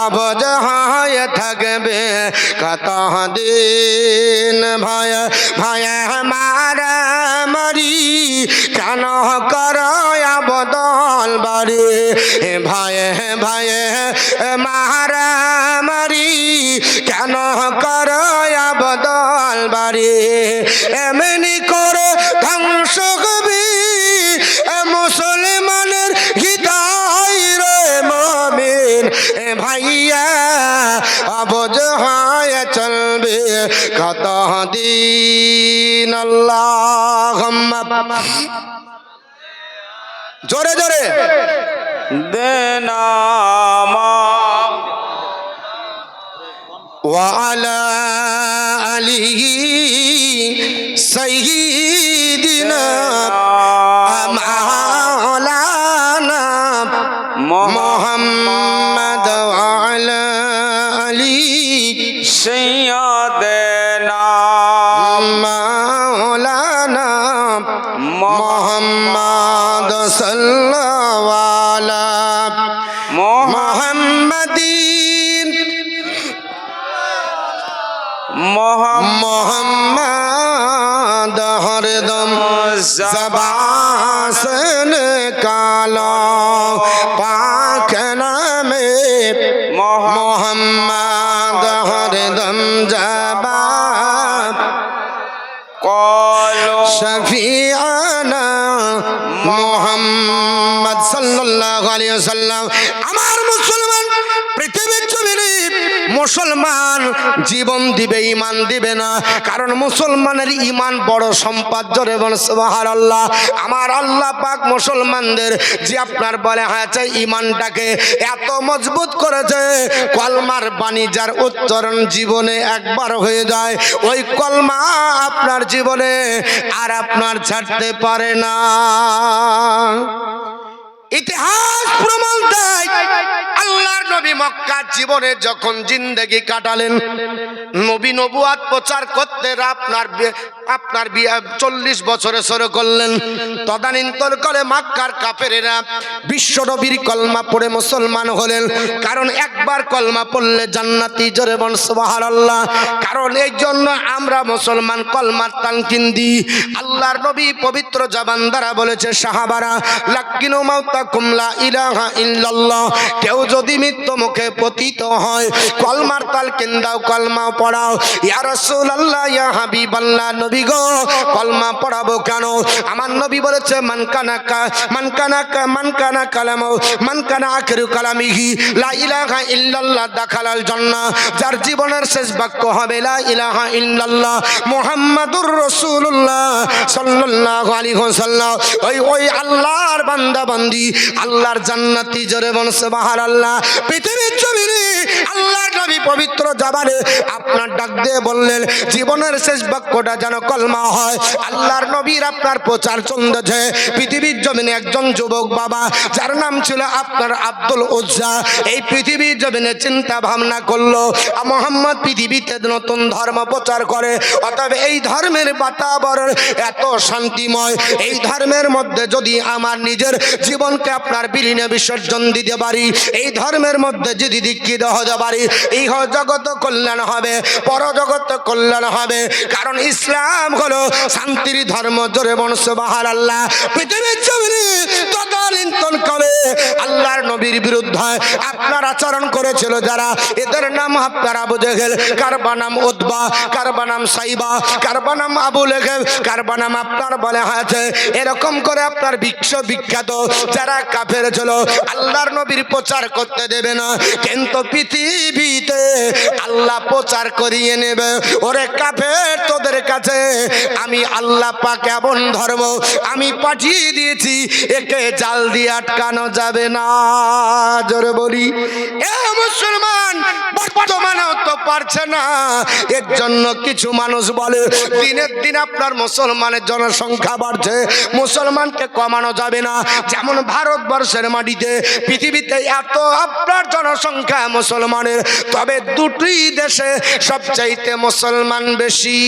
আবদ হয় থাকবে কত দিন। ভাই ভাই মারা মারি কেন করো বদল বাড়ি? ভাই ভাই মারা মারি কেন করো বদল বাড়ি? এমনি করে ধ্বংস কবি মুসলমানের হৃদয় রে মুমিন ভাইয়া, আবজ হয় চলবে কত দিন। আল্লাহুম্মা জোরে জোরে দেনা ওয়া আলা আলিহি সাইয়্যিদিনা মাওলানা মুহাম্মদ ওয়া আলা আলিহি সাইয়্যিদিনা মাওলানা মুহাম্মদ সাল্লাল্লাহু আলা মুহাম্মাদিন মোহাম্মদ হরদম জবান কালো পাক নামে মোহাম্মদ হরদম জবান কালো শফিআনা মোহাম্মদ সাল্লাল্লাহু আলাইহি ওয়াসাল্লাম। আমার মুসলমান পৃথিবীর জমিনে মুসলমান জীবন দিবে, ঈমান দিবে না, কারণ মুসলমানের ঈমান বড় সম্পদ। জোরে বলেন সুবহানাল্লাহ। আমার আল্লাহ পাক মুসলমানদের যে আপনার বলে হয়েছে ঈমানটাকে এত মজবুত করেছে, কলমার বাণী যার উচ্চারণ জীবনে একবার হয়ে যায়, ওই কলমা আপনার জীবনে আর আপনার ছাড়তে পারে না। ইতিহাস প্রমাণ দেয় আল্লাহ আল্লাহর নবী মক্কা জীবনে যখন জিন্দেগি কাটালেন, নবী নবুয়াত প্রচার করতে আপনার 40 বছরে শুরু করলেন। তদানীন্তনকালে মক্কার কাফেরেরা বিশ্ব নবীর কলমা পড়ে মুসলমান হলেন। কারণ একবার কলমা পড়লে জান্নাতি, জোরে বল সুবহানাল্লাহ। কারণ এই জন্য আমরা মুসলমান কলমার তালকিন দিই। আল্লাহর নবী পবিত্র জবান দ্বারা বলেছে, সাহাবারা লাকিনু মাউতাকুম লা ইলাহা ইল্লাল্লাহ, কেউ যদি মৃত্যু মুখে পতিত হয় কলমার তালকিন দাও, কলমা পড়াও। ইয়া রাসূলুল্লাহ, ইয়া হাবিবাল্লাহ, নবী গো কলমা পড়াবো কেন? আমার নবী বলেছে, মান কানা আখিরু কালামিহি লা ইলাহা ইল্লাল্লাহ দাখালাল জান্নাহ, যার জীবনের শেষ বাক্য হবে লা ইলাহা ইল্লাল্লাহ মুহাম্মাদুর রাসূলুল্লাহ সাল্লাল্লাহু আলাইহি ওয়াসাল্লাম, ওই আল্লাহর বান্দা বান্দি, আল্লাহর জান্নাতি, জোরে বল সুবহানাল্লাহ। পৃথিবীর জমিনে আল্লাহর নবী পবিত্র জবানে আপনার ডাক দিয়ে বললেন, জীবনের শেষ বাক্যটা যেন কলমা হয়। আল্লাহর নবীর আপনার প্রচার চলছে পৃথিবীর জমিনে। একজন যুবক বাবা যার নাম ছিল আপনার আব্দুল উজ্জা, এই পৃথিবীর জমিনে চিন্তা ভাবনা করলো মুহাম্মদ পৃথিবীতে নতুন ধর্ম প্রচার করে, অতএব এই ধর্মের বাতাবরণ এত শান্তিময়, এই ধর্মের মধ্যে যদি আমার নিজের জীবনকে আপনার বিলীনে বিসর্জন দিতে পারি, এই ধর্মের মধ্যে যদি দীক্ষিত হতে পারি, এই জগত কল্যাণ হবে, পরজগত কল্যাণ হবে। কারণ ইসলাম হলো শান্তির ধর্ম, জোরে বল সুবহানাল্লাহ। পৃথিবীর জমিনে তদানীন্তন কালে আল্লাহর নবীর বিরুদ্ধে আপনার আচরণ করেছিল যারা, এদের নাম আপনার আবু জেহেল, কার নাম উতবা, কার নাম সাইবা, কার নাম আবু লেহেব, কার নাম আপনার বলা হয়েছে। এরকম করে আপনার বিখ্যাত যারা কাফের ছিল, আল্লাহর নবীর প্রচার করতে দেবে না, কিন্তু পৃথিবীতে আল্লাহ প্রচার করিয়ে নেবে। ওরে কাফের, তোদের কাছে আমি আল্লাহ পাক এমন ধর্ম আমি পাঠিয়ে দিয়েছি, একে জাল দিয়ে আটকানো যাবে না। জোরে বলি এ মুসলমান, বর্তমানেও তো পারছে না। এর জন্য কিছু মানুষ বলে দিনের দিন আপনার মুসলমানের জনসংখ্যা বাড়ছে, মুসলমানকে কমানো যাবে না। যেমন ভারতবর্ষের মাটিতে পৃথিবীতে এত আপনার জনসংখ্যা মুসলমানের, তবে দুটি দেশে সবচাইতে মুসলমান বেশি,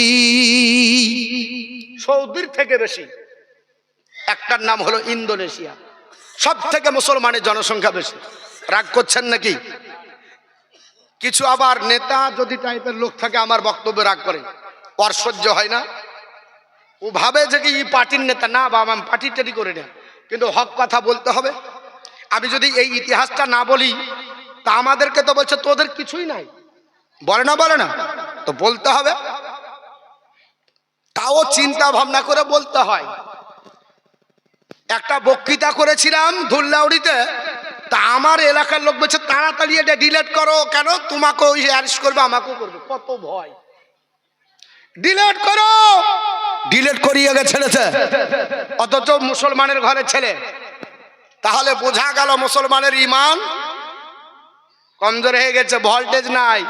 সৌদির থেকে বেশি। একটার নাম হলো ইন্দোনেশিয়া, সব থেকে মুসলমানের জনসংখ্যা বেশি। রাগ করছেন নাকি? কিছু আবার নেতা যদি টাইপের লোক থাকে আমার বক্তব্যে রাগ করে, ওর সহ্য হয় না। ও ভাবে যে কি পার্টির নেতা, না বাবা আমি পার্টি টাটি করে না, কিন্তু হক কথা বলতে হবে। আমি যদি এই ইতিহাসটা না বলি তা আমাদেরকে তো বলছে তোদের কিছুই নাই, বলে না তো বলতে হবে, তাও চিন্তা ভাবনা করে বলতে হয়। একটা বক্তৃতা করেছিলাম ধুল্লাউড়িতে, তা আমার এলাকার লোক বলছে তাড়াতাড়ি এটা ডিলেট করো। কেন? তোমাকে ওই অ্যারেস্ট করবে, আমাকেও করবে, কত ভয়। ডিলেট করো, ডিলেট করিয়ে ছেড়েছে, অথচ মুসলমানের ঘরে ছেলে। তাহলে বোঝা গেল মুসলমানের ঈমান কমজোর হয়ে গেছে, ভোল্টেজ নাই।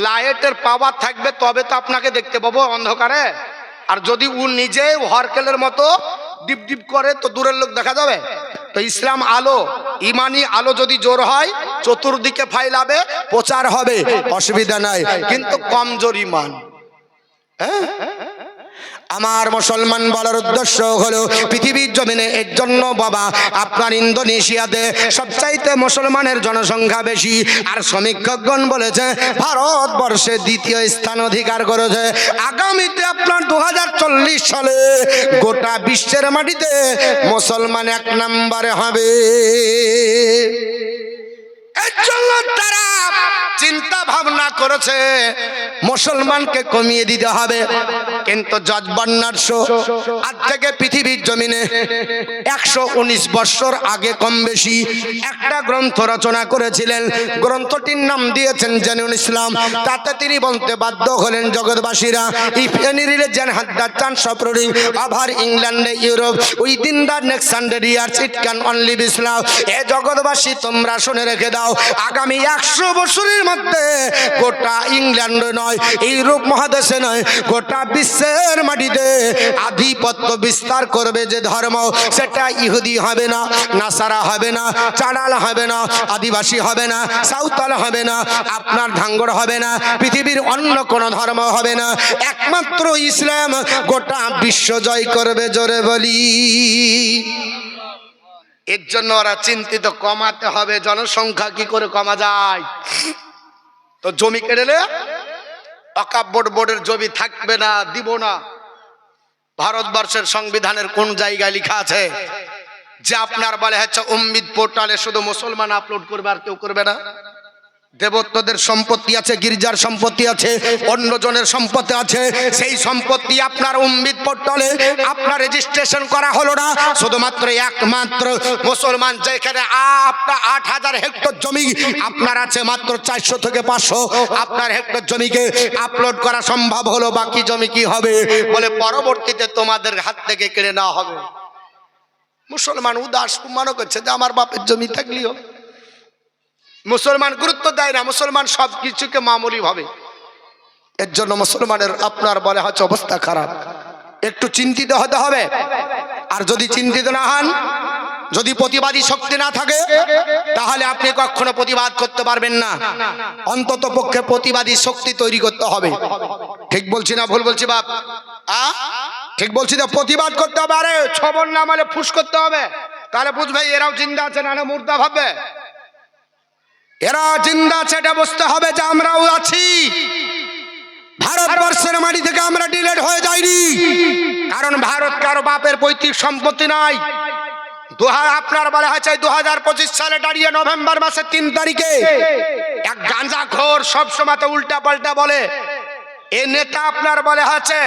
লাইটের পাওয়ার থাকবে তবে তো আপনাকে দেখতে পাবো অন্ধকারে। আর যদি ও নিজে হরকেলের মতো ডিপ ডিপ করে তো দূরের লোক দেখা যাবে। তো ইসলাম আলো, ইমানি আলো যদি জোর হয় চতুর্দিকে ফাইলাবে, প্রচার হবে, অসুবিধা নাই। কিন্তু কমজোর ইমান। আমার মুসলমান বলার উদ্দেশ্য হলো পৃথিবীর জমিনে এর জন্য বাবা আপনার ইন্দোনেশিয়াতে সবচাইতে মুসলমানের জনসংখ্যা বেশি। আর সমীক্ষকগণ বলেছে ভারতবর্ষে দ্বিতীয় স্থান অধিকার করেছে। আগামীতে আপনার 2040 সালে গোটা বিশ্বের মাটিতে মুসলমান 1 নম্বরে হবে। এর জন্য তারা চিন্তা ভাবনা করেছে মুসলমানকে কমিয়ে দিতে হবে। কিন্তু জর্জ বার্নার্ড শো আজ থেকে পৃথিবীর জমিনে 119 বছর আগে কম বেশি একটা গ্রন্থ রচনা করেছিলেন। গ্রন্থটির নাম দিয়েছেন জেনুইন ইসলাম। তাতে তিনি বলতে বাধ্য হলেন জগৎবাসীরা, if any religion has the chance of ruling over England Europe within the next 100 years it can only be Islam. এ জগৎবাসী তোমরা শুনে রেখে দাও, আগামী 100 বছরের মধ্যে গোটা ইংল্যান্ড নয়, ইউরোপ মহাদেশে নয়, গোটা বিশ্ব ভারতবর্ষের মাটিতে আধিপত্য বিস্তার করবে যে ধর্ম, সেটা ইহুদি হবে না, নাসারা হবে না, চাড়াল হবে না, আদিবাসী হবে না, সাঁওতাল হবে না, আপনার ধাঙ্গড় হবে না, পৃথিবীর অন্য কোন ধর্ম হবে না, একমাত্র ইসলাম গোটা বিশ্ব জয় করবে। জোরে বলি। এর জন্য ওরা চিন্তিত, কমাতে হবে জনসংখ্যা। কি করে কমা যায়? তো জমি কেড়ে ওয়াকফ বোর্ডের জমি থাকবে না, দিব না। ভারতবর্ষের সংবিধানের কোন জায়গায় লেখা আছে যে আপনার বলে হচ্ছে উম্মিদ পোর্টালে শুধু মুসলমান আপলোড করবে আর কেউ করবে না? দেবত্বদের সম্পত্তি আছে, গির্জার সম্পত্তি আছে, অন্য জনের সম্পত্তি আছে, সেই সম্পত্তি আপনার উম্মিদ পোর্টালে আপনার রেজিস্ট্রেশন করা হলো না। শুধুমাত্র একমাত্র মুসলমান, যেখানে আপনার 8000 হেক্টর জমি আপনার আছে, মাত্র 400 থেকে 500 আপনার হেক্টর জমিকে আপলোড করা সম্ভব হলো। বাকি জমি কি হবে? বলে পরবর্তীতে তোমাদের হাত থেকে কেড়ে নেওয়া হবে। মুসলমান উদাস মনে করছে যে আমার বাপের জমি থাকলেও। মুসলমান গুরুত্ব দেয় না, মুসলমান সব কিছুকে মামুলি ভাবে। এর জন্য মুসলমানের আপনার বলে হচ্ছে অবস্থা খারাপ। একটু চিন্তিত হতে হবে। আর যদি চিন্তিত না হন, যদি প্রতিবাদী শক্তি না থাকে, তাহলে আপনি কখনো প্রতিবাদ করতে পারবেন না। অন্তত পক্ষে প্রতিবাদী শক্তি তৈরি করতে হবে। ঠিক বলছি না ভুল বলছি বাপ? ঠিক বলছি না? প্রতিবাদ করতে হবে। আরে ছবল না মানে ফুস করতে হবে, তাহলে বুঝবে এরাও জিন্দা আছে, না মুর্দা ভাববে। এরা জিন্দা আছে, এটা বুঝতে হবে যে আমরাও আছি। ভারতবর্ষের মাটি থেকে আমরা ডিলেট হয়ে যাইনি, কারণ ভারত কারো বাপের পৈতৃক সম্পত্তি নাই। আপনার বলা হয়েছে 2025 সালে দাঁড়িয়ে নভেম্বর মাসের 3 তারিখে এক গাঁজাখোর সবসময় উল্টা পাল্টা বলে। এ নেতা আপনার বলে হচ্ছে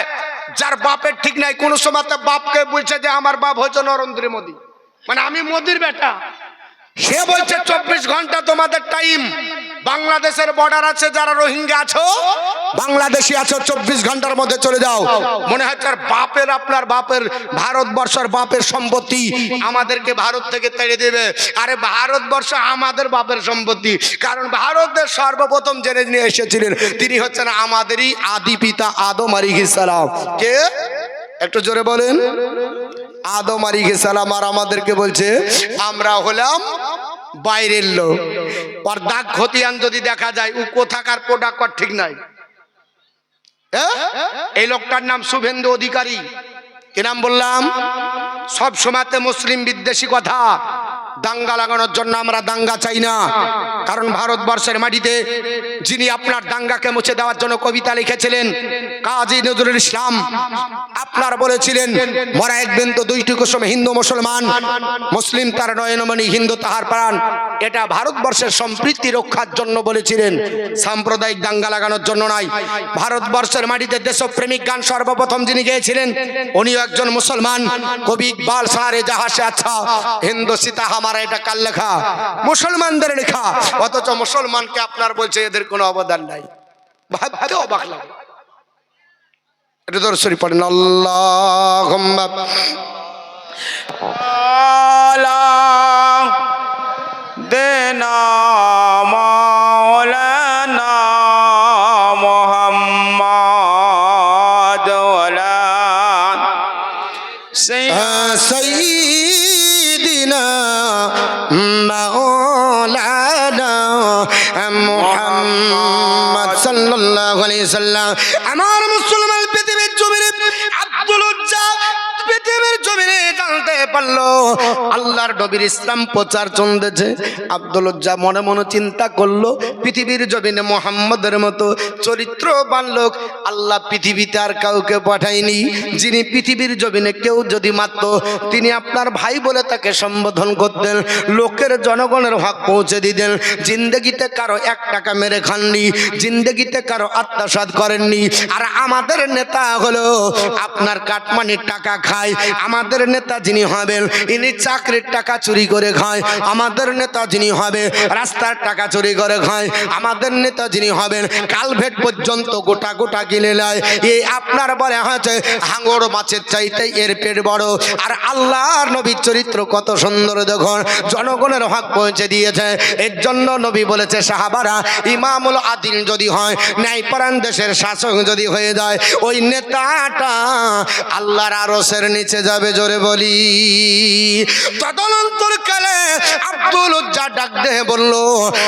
যার বাপের ঠিক নাই, কোন সময় বাপকে বলছে যে আমার বাপ হচ্ছে নরেন্দ্র মোদী, মানে আমি মোদির বেটা। সে বলছে 24 ঘন্টা তোমাদের টাইম। বাংলাদেশের বর্ডার আছে, যারা রোহিঙ্গা আছো, বাংলাদেশি আছো, 24 ঘন্টার মধ্যে চলে যাও। মনে হচ্ছে বাপের, আপনার বাপের, ভারতবর্ষের বাপের সম্পত্তি আমাদেরকে ভারত থেকে তেড়ে দেবে। আরে ভারতবর্ষ আমাদের বাপের সম্পত্তি, কারণ ভারতের সর্বপ্রথম জেনে নিয়ে এসেছিলেন তিনি হচ্ছেন আমাদেরই আদি পিতা আদম আলাইহিস সালাম। কে? একটু জোরে বলেন। আদম আলাইহিস সালাম। আর আমাদেরকে বলছে আমরা হলাম বাইরের লোক। আর দাগ খতিয়ান যদি দেখা যায়, ও কোথাকার প্রোডাক্ট ঠিক নাই। এই লোকটার নাম শুভেন্দু অধিকারী। কি নাম বললাম? সব সময়তে মুসলিম বিদ্বেষী কথা। দাঙ্গা লাগানোর জন্য আমরা দাঙ্গা চাই না, কারণ ভারতবর্ষের মাটিতে যিনি আপনার দাঙ্গাকে মুছে দেওয়ার জন্য কবিতা লিখেছিলেন কাজী নজরুল ইসলাম, আপনার বলেছিলেন মরা একদিন তো দুইটি কুসুম, হিন্দু মুসলমান, মুসলিম তার নয়নমণি, হিন্দু তাহার প্রাণ। এটা ভারতবর্ষের সম্প্রীতি রক্ষার জন্য বলেছিলেন, সাম্প্রদায়িক দাঙ্গা লাগানোর জন্য নয়। ভারতবর্ষের মাটিতে দেশপ্রেমিক গান সর্বপ্রথম যিনি গেয়েছিলেন উনিও একজন মুসলমান, কবি ইকবাল। সারে জাহাঁ সে আচ্ছা হিন্দু সীতা হামারা, এটা কার লেখা? মুসলমানদের লেখা। অথচ মুসলমানকে আপনার বলছে এদের কোনো অবদান নাই। ভাবতে অবাক লাগে। এটা দরুদ শরীফ পড়েন। আল্লাহুম্মা আলা দেনা মাওলানা মুহাম্মদ ওয়ালা সাইয়্যিদিনা মাওলানা মুহাম্মদ সাল্লাল্লাহু আলাইহি সাল্লাম। আমার মুসলমান পৃথিবীর জমিনে আব্দুল উজ্জা পৃথিবীর জমিনে জানতে পারলো আল্লাহর নবীর ইসলাম প্রচার চলতেছে। আব্দুল উজ্জা মনে মনে চিন্তা করলো, পৃথিবীর জমিনে মুহাম্মদের মতো চরিত্রবান লোক আল্লাহ পৃথিবীতে আর কাউকে পাঠায়নি, যিনি পৃথিবীর জমিনে কেউ যদি মাত্র তিনি আপনার ভাই বলে তাকে সম্বোধন করতেন, লোকের জনগণের হক পৌঁছে দিতেন। জিন্দগিতে কারো 1 টাকা মেরে খাননি, জিন্দগিতে কারো আত্মসাৎ করেননি। আর আমাদের নেতা হলো আপনার কাটমানির টাকা খায়, আমাদের নেতা যিনি হবেন ইনি চাকরির টাকা চুরি করে খায়। আমাদের নেতা যিনি হবে রাস্তার টাকা চুরি করে খায়। আমাদের নেতা যিনি হবেন কালভেট পর্যন্ত গোটা গোটা গিলে নেয়। এই আপনার বলে হয়েছে হাঙর মাছের চাইতে এর পেট বড়। আর আল্লাহর নবীর চরিত্র কত সুন্দর দেখুন, জনগণের হক পৌঁছে দিয়েছে। এর জন্য নবী বলেছে সাহাবারা ইমামুল আদিল যদি হয়, ন্যায়পরায়ণ দেশের শাসক যদি হয়ে যায়, ওই নেতাটা আল্লাহর আরশের নিচে যাবে। জোরে বলি। তদনন্তর কালে আব্দুল উজ্জা ডাক দেহে বলল,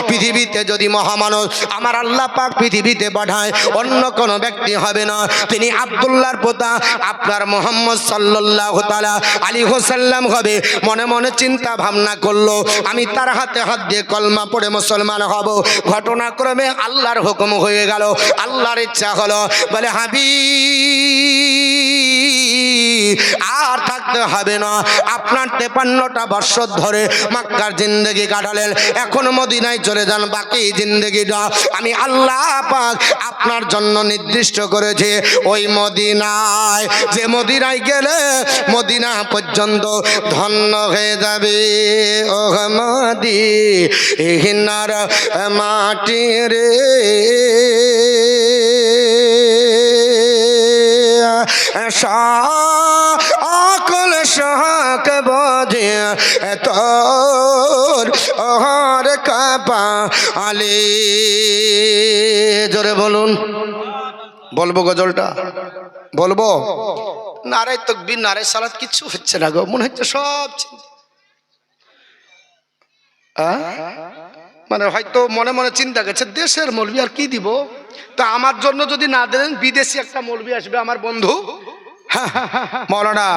পৃথিবীতে যদি মহামানব আমার আল্লাহ পাক পৃথিবীতে পাঠায় অন্য কোন ব্যক্তি হবে না, তিনি আব্দুল্লাহর পোতা আপনার মুহাম্মদ সাল্লাল্লাহু তাআলা আলাইহি ওয়াসাল্লাম হবে। মনে মনে চিন্তা ভাবনা করলো, আমি তার হাতে হাত দিয়ে কলমা পড়ে মুসলমান হব। ঘটনাক্রমে আল্লাহর হুকুম হয়ে গেল, আল্লাহর ইচ্ছা হলো। বলে হাবিব আর থাকতে হবে না। আপনার 53টা বছর ধরে মক্কার জিন্দেগি কাটালেন, এখন মদিনায় চলে যান। বাকি জিন্দেগিটা আমি আল্লাহ পাক আপনার জন্য নির্দিষ্ট করেছি ওই মদিনায়। যে মদিনায় গেলে মদিনা পর্যন্ত ধন্য হয়ে যাবে। ও মদিনার মাটি রে সকল শোক বোঝে তোর ওহর কাপা আলে। জোরে বলুন। বলবো গজলটা বলবো? নারে তাকবীর নারে সালাত কিচ্ছু হচ্ছে না গো, মনে হচ্ছে সব মানে হয়তো মনে মনে চিন্তা করছে দেশের মৌলবি আর কি দিব। তা আমার জন্য যদি না দেন বিদেশি একটা মৌলবি আসবে আমার বন্ধু মৌলানা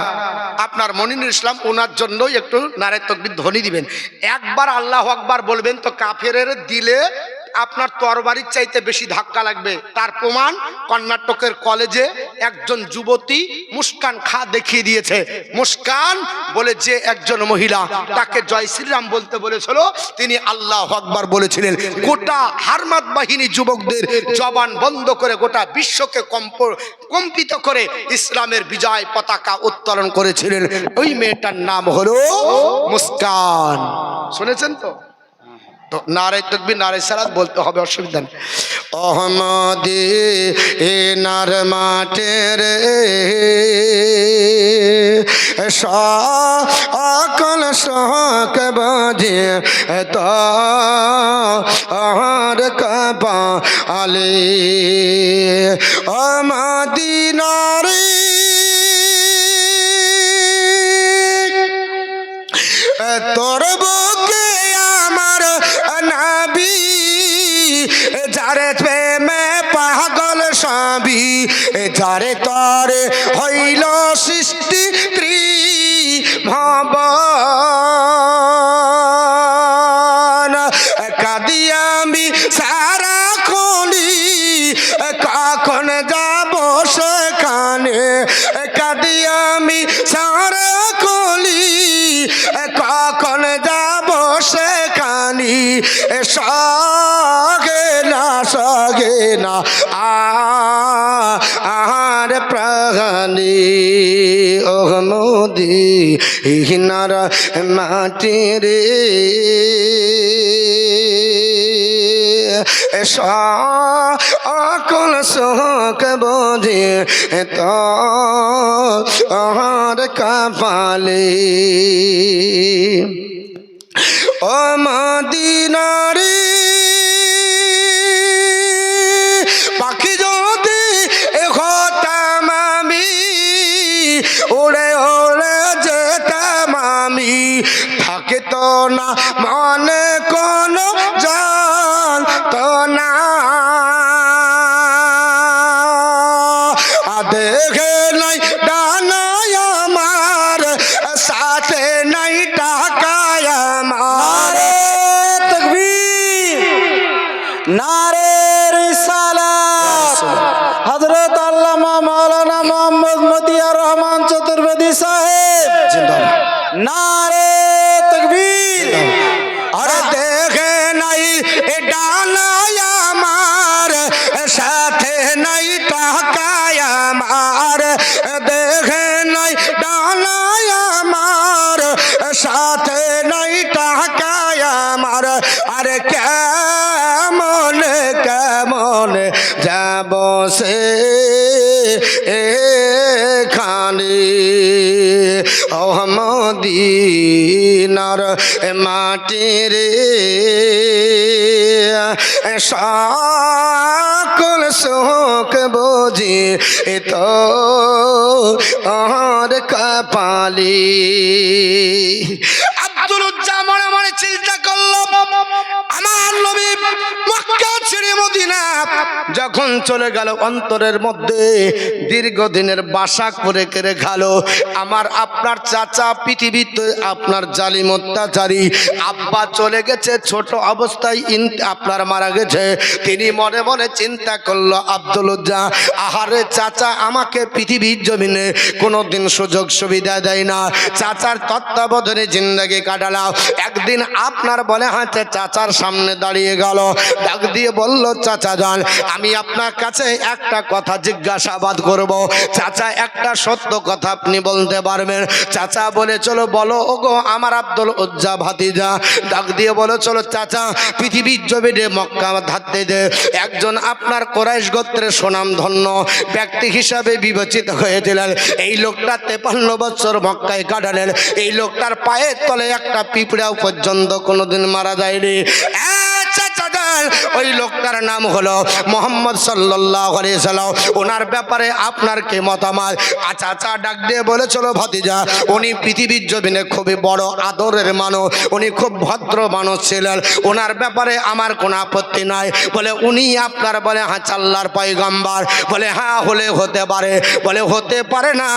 আপনার মনিরুল ইসলাম, ওনার জন্য একটু নারে তাকবীর ধ্বনি দিবেন। একবার আল্লাহু আকবার বলবেন তো কাফেরের দিলে আপনার তরবারির চাইতে বেশি ধাক্কা লাগবে। তার প্রমাণ কর্ণাটকের কলেজে একজন যুবতী মুস্কান খা দেখিয়ে দিয়েছে। মুস্কান বলে যে একজন মহিলা তাকে জয় শ্রীরাম বলতে বলেছিল, তিনি আল্লাহু আকবার বলেছিলেন। গোটা হারমাত বাহিনী যুবকদের জবান বন্ধ করে গোটা বিশ্বকে কম্পিত করে ইসলামের বিজয় পতাকা উত্তোলন করেছিলেন। ওই মেয়েটার নাম হলো মুস্কান। শুনেছেন তো? নারে তাকবীর নারে সালাত বলতে হবে, অসুবিধা নেই। মদিনার মাঠে রে সকল শোক বোঝে তোর কাপা আলে। ও মদিনার তোর বুকে আমার নবী, যারে প্রেমে পাগল সবই, যারে তরে হইল সৃষ্টি ত্রিভুবন। কাঁদি আমি সারা খনি, কখন যাব সেখানে। কাঁদি আমি সারা খনি, কখন যাব সেখানি। সগে না আর প্রাণী ও মদিনার মাটি রে সকল শোক বোঝে তোর কপালে। ও মদিনারে পাখি যদি হতাম আমি, উড়ে উড়ে যেতাম আমি। থাকে তো না মনে কোনো জান তো না, দেখে নাই ডানায় আমার, সাথে নাই টাকায় আমার। তাকবীর নারে রিসালাত। হযরত আল্লামা মাওলানা মোহাম্মদ মতিয়ার রহমান চতুর্বেদী সাহেব জিন্দাবাদ। নারে তাকবীর। আরে দেখে নাই ডানায় আমার, সাথে নাই টাকায় আমার। দেখে নাই ডানায় আমার, বসে এখানে ও মদিনার মাটি রে সকল সুখ বুঝি তো আর কপালি। আব্দুলুজ্জাহ মনে মনে চিন্তা করল, আমার নবী মক্কা ছেড়ে মদিনা যখন চলে গেল, অন্তরের মধ্যে দীর্ঘদিনের বাসা করে কেড়ে গেল। আমার আপনার চাচা পৃথিবীতে আপনার জালিম অত্যাচারী, আব্বা চলে গেছে ছোট অবস্থায় আপনার মারা গেছে। তিনি মনে মনে চিন্তা করলো, আব্দুলুজ্জাহ আহারে চাচা আমাকে পৃথিবীর জমিনে কোনোদিন সুযোগ সুবিধা দেয় না, চাচার তত্ত্বাবধানে জিন্দগি কাটালাম। একদিন আপনার বলে হাতে চাচার সামনে দাঁড়িয়ে গেল, ডাক দিয়ে বলল, চাচা যান আমি আপনার কাছে একটা কথা জিজ্ঞাসাবাদ করব। চাচা একটা সত্য কথা আপনি বলতে পারবেন? চাচা বলে চলো বলো। ওগো আমার আব্দুলউজ্জাহ ভাতিজা ডাক দিয়ে বলো, চলো চাচা পৃথিবীর জমিনে মক্কা ধাতে দে একজন আপনার কোরাইশ গোত্রের সুনাম ধন্য ব্যক্তি হিসাবে বিবেচিত হয়েছিলেন। এই লোকটা 53 বছর মক্কায় কাটালেন। এই লোকটার পায়ের তলে একটা পিঁপড়াও পর্যন্ত কোনোদিন মারা যায়নি। ওই লোকটার নাম হলো মুহাম্মদ সাল্লাল্লাহু আলাইহি সাল্লাম। ওনার ব্যাপারে আপনার কি মতামত? চাচা ডাক দিয়ে বলে, চলো ভাতিজা উনি পৃথিবীর জমিনে খুবই বড় আদরের মানুষ, উনি খুব ভদ্র মানুষ ছিলেন, ওনার ব্যাপারে আমার কোনো আপত্তি নাই। বলে উনি আপনার বলে হ্যাঁ আল্লাহর পয়গম্বর? বলে হ্যাঁ হলে হতে পারে। বলে হতে পারে না,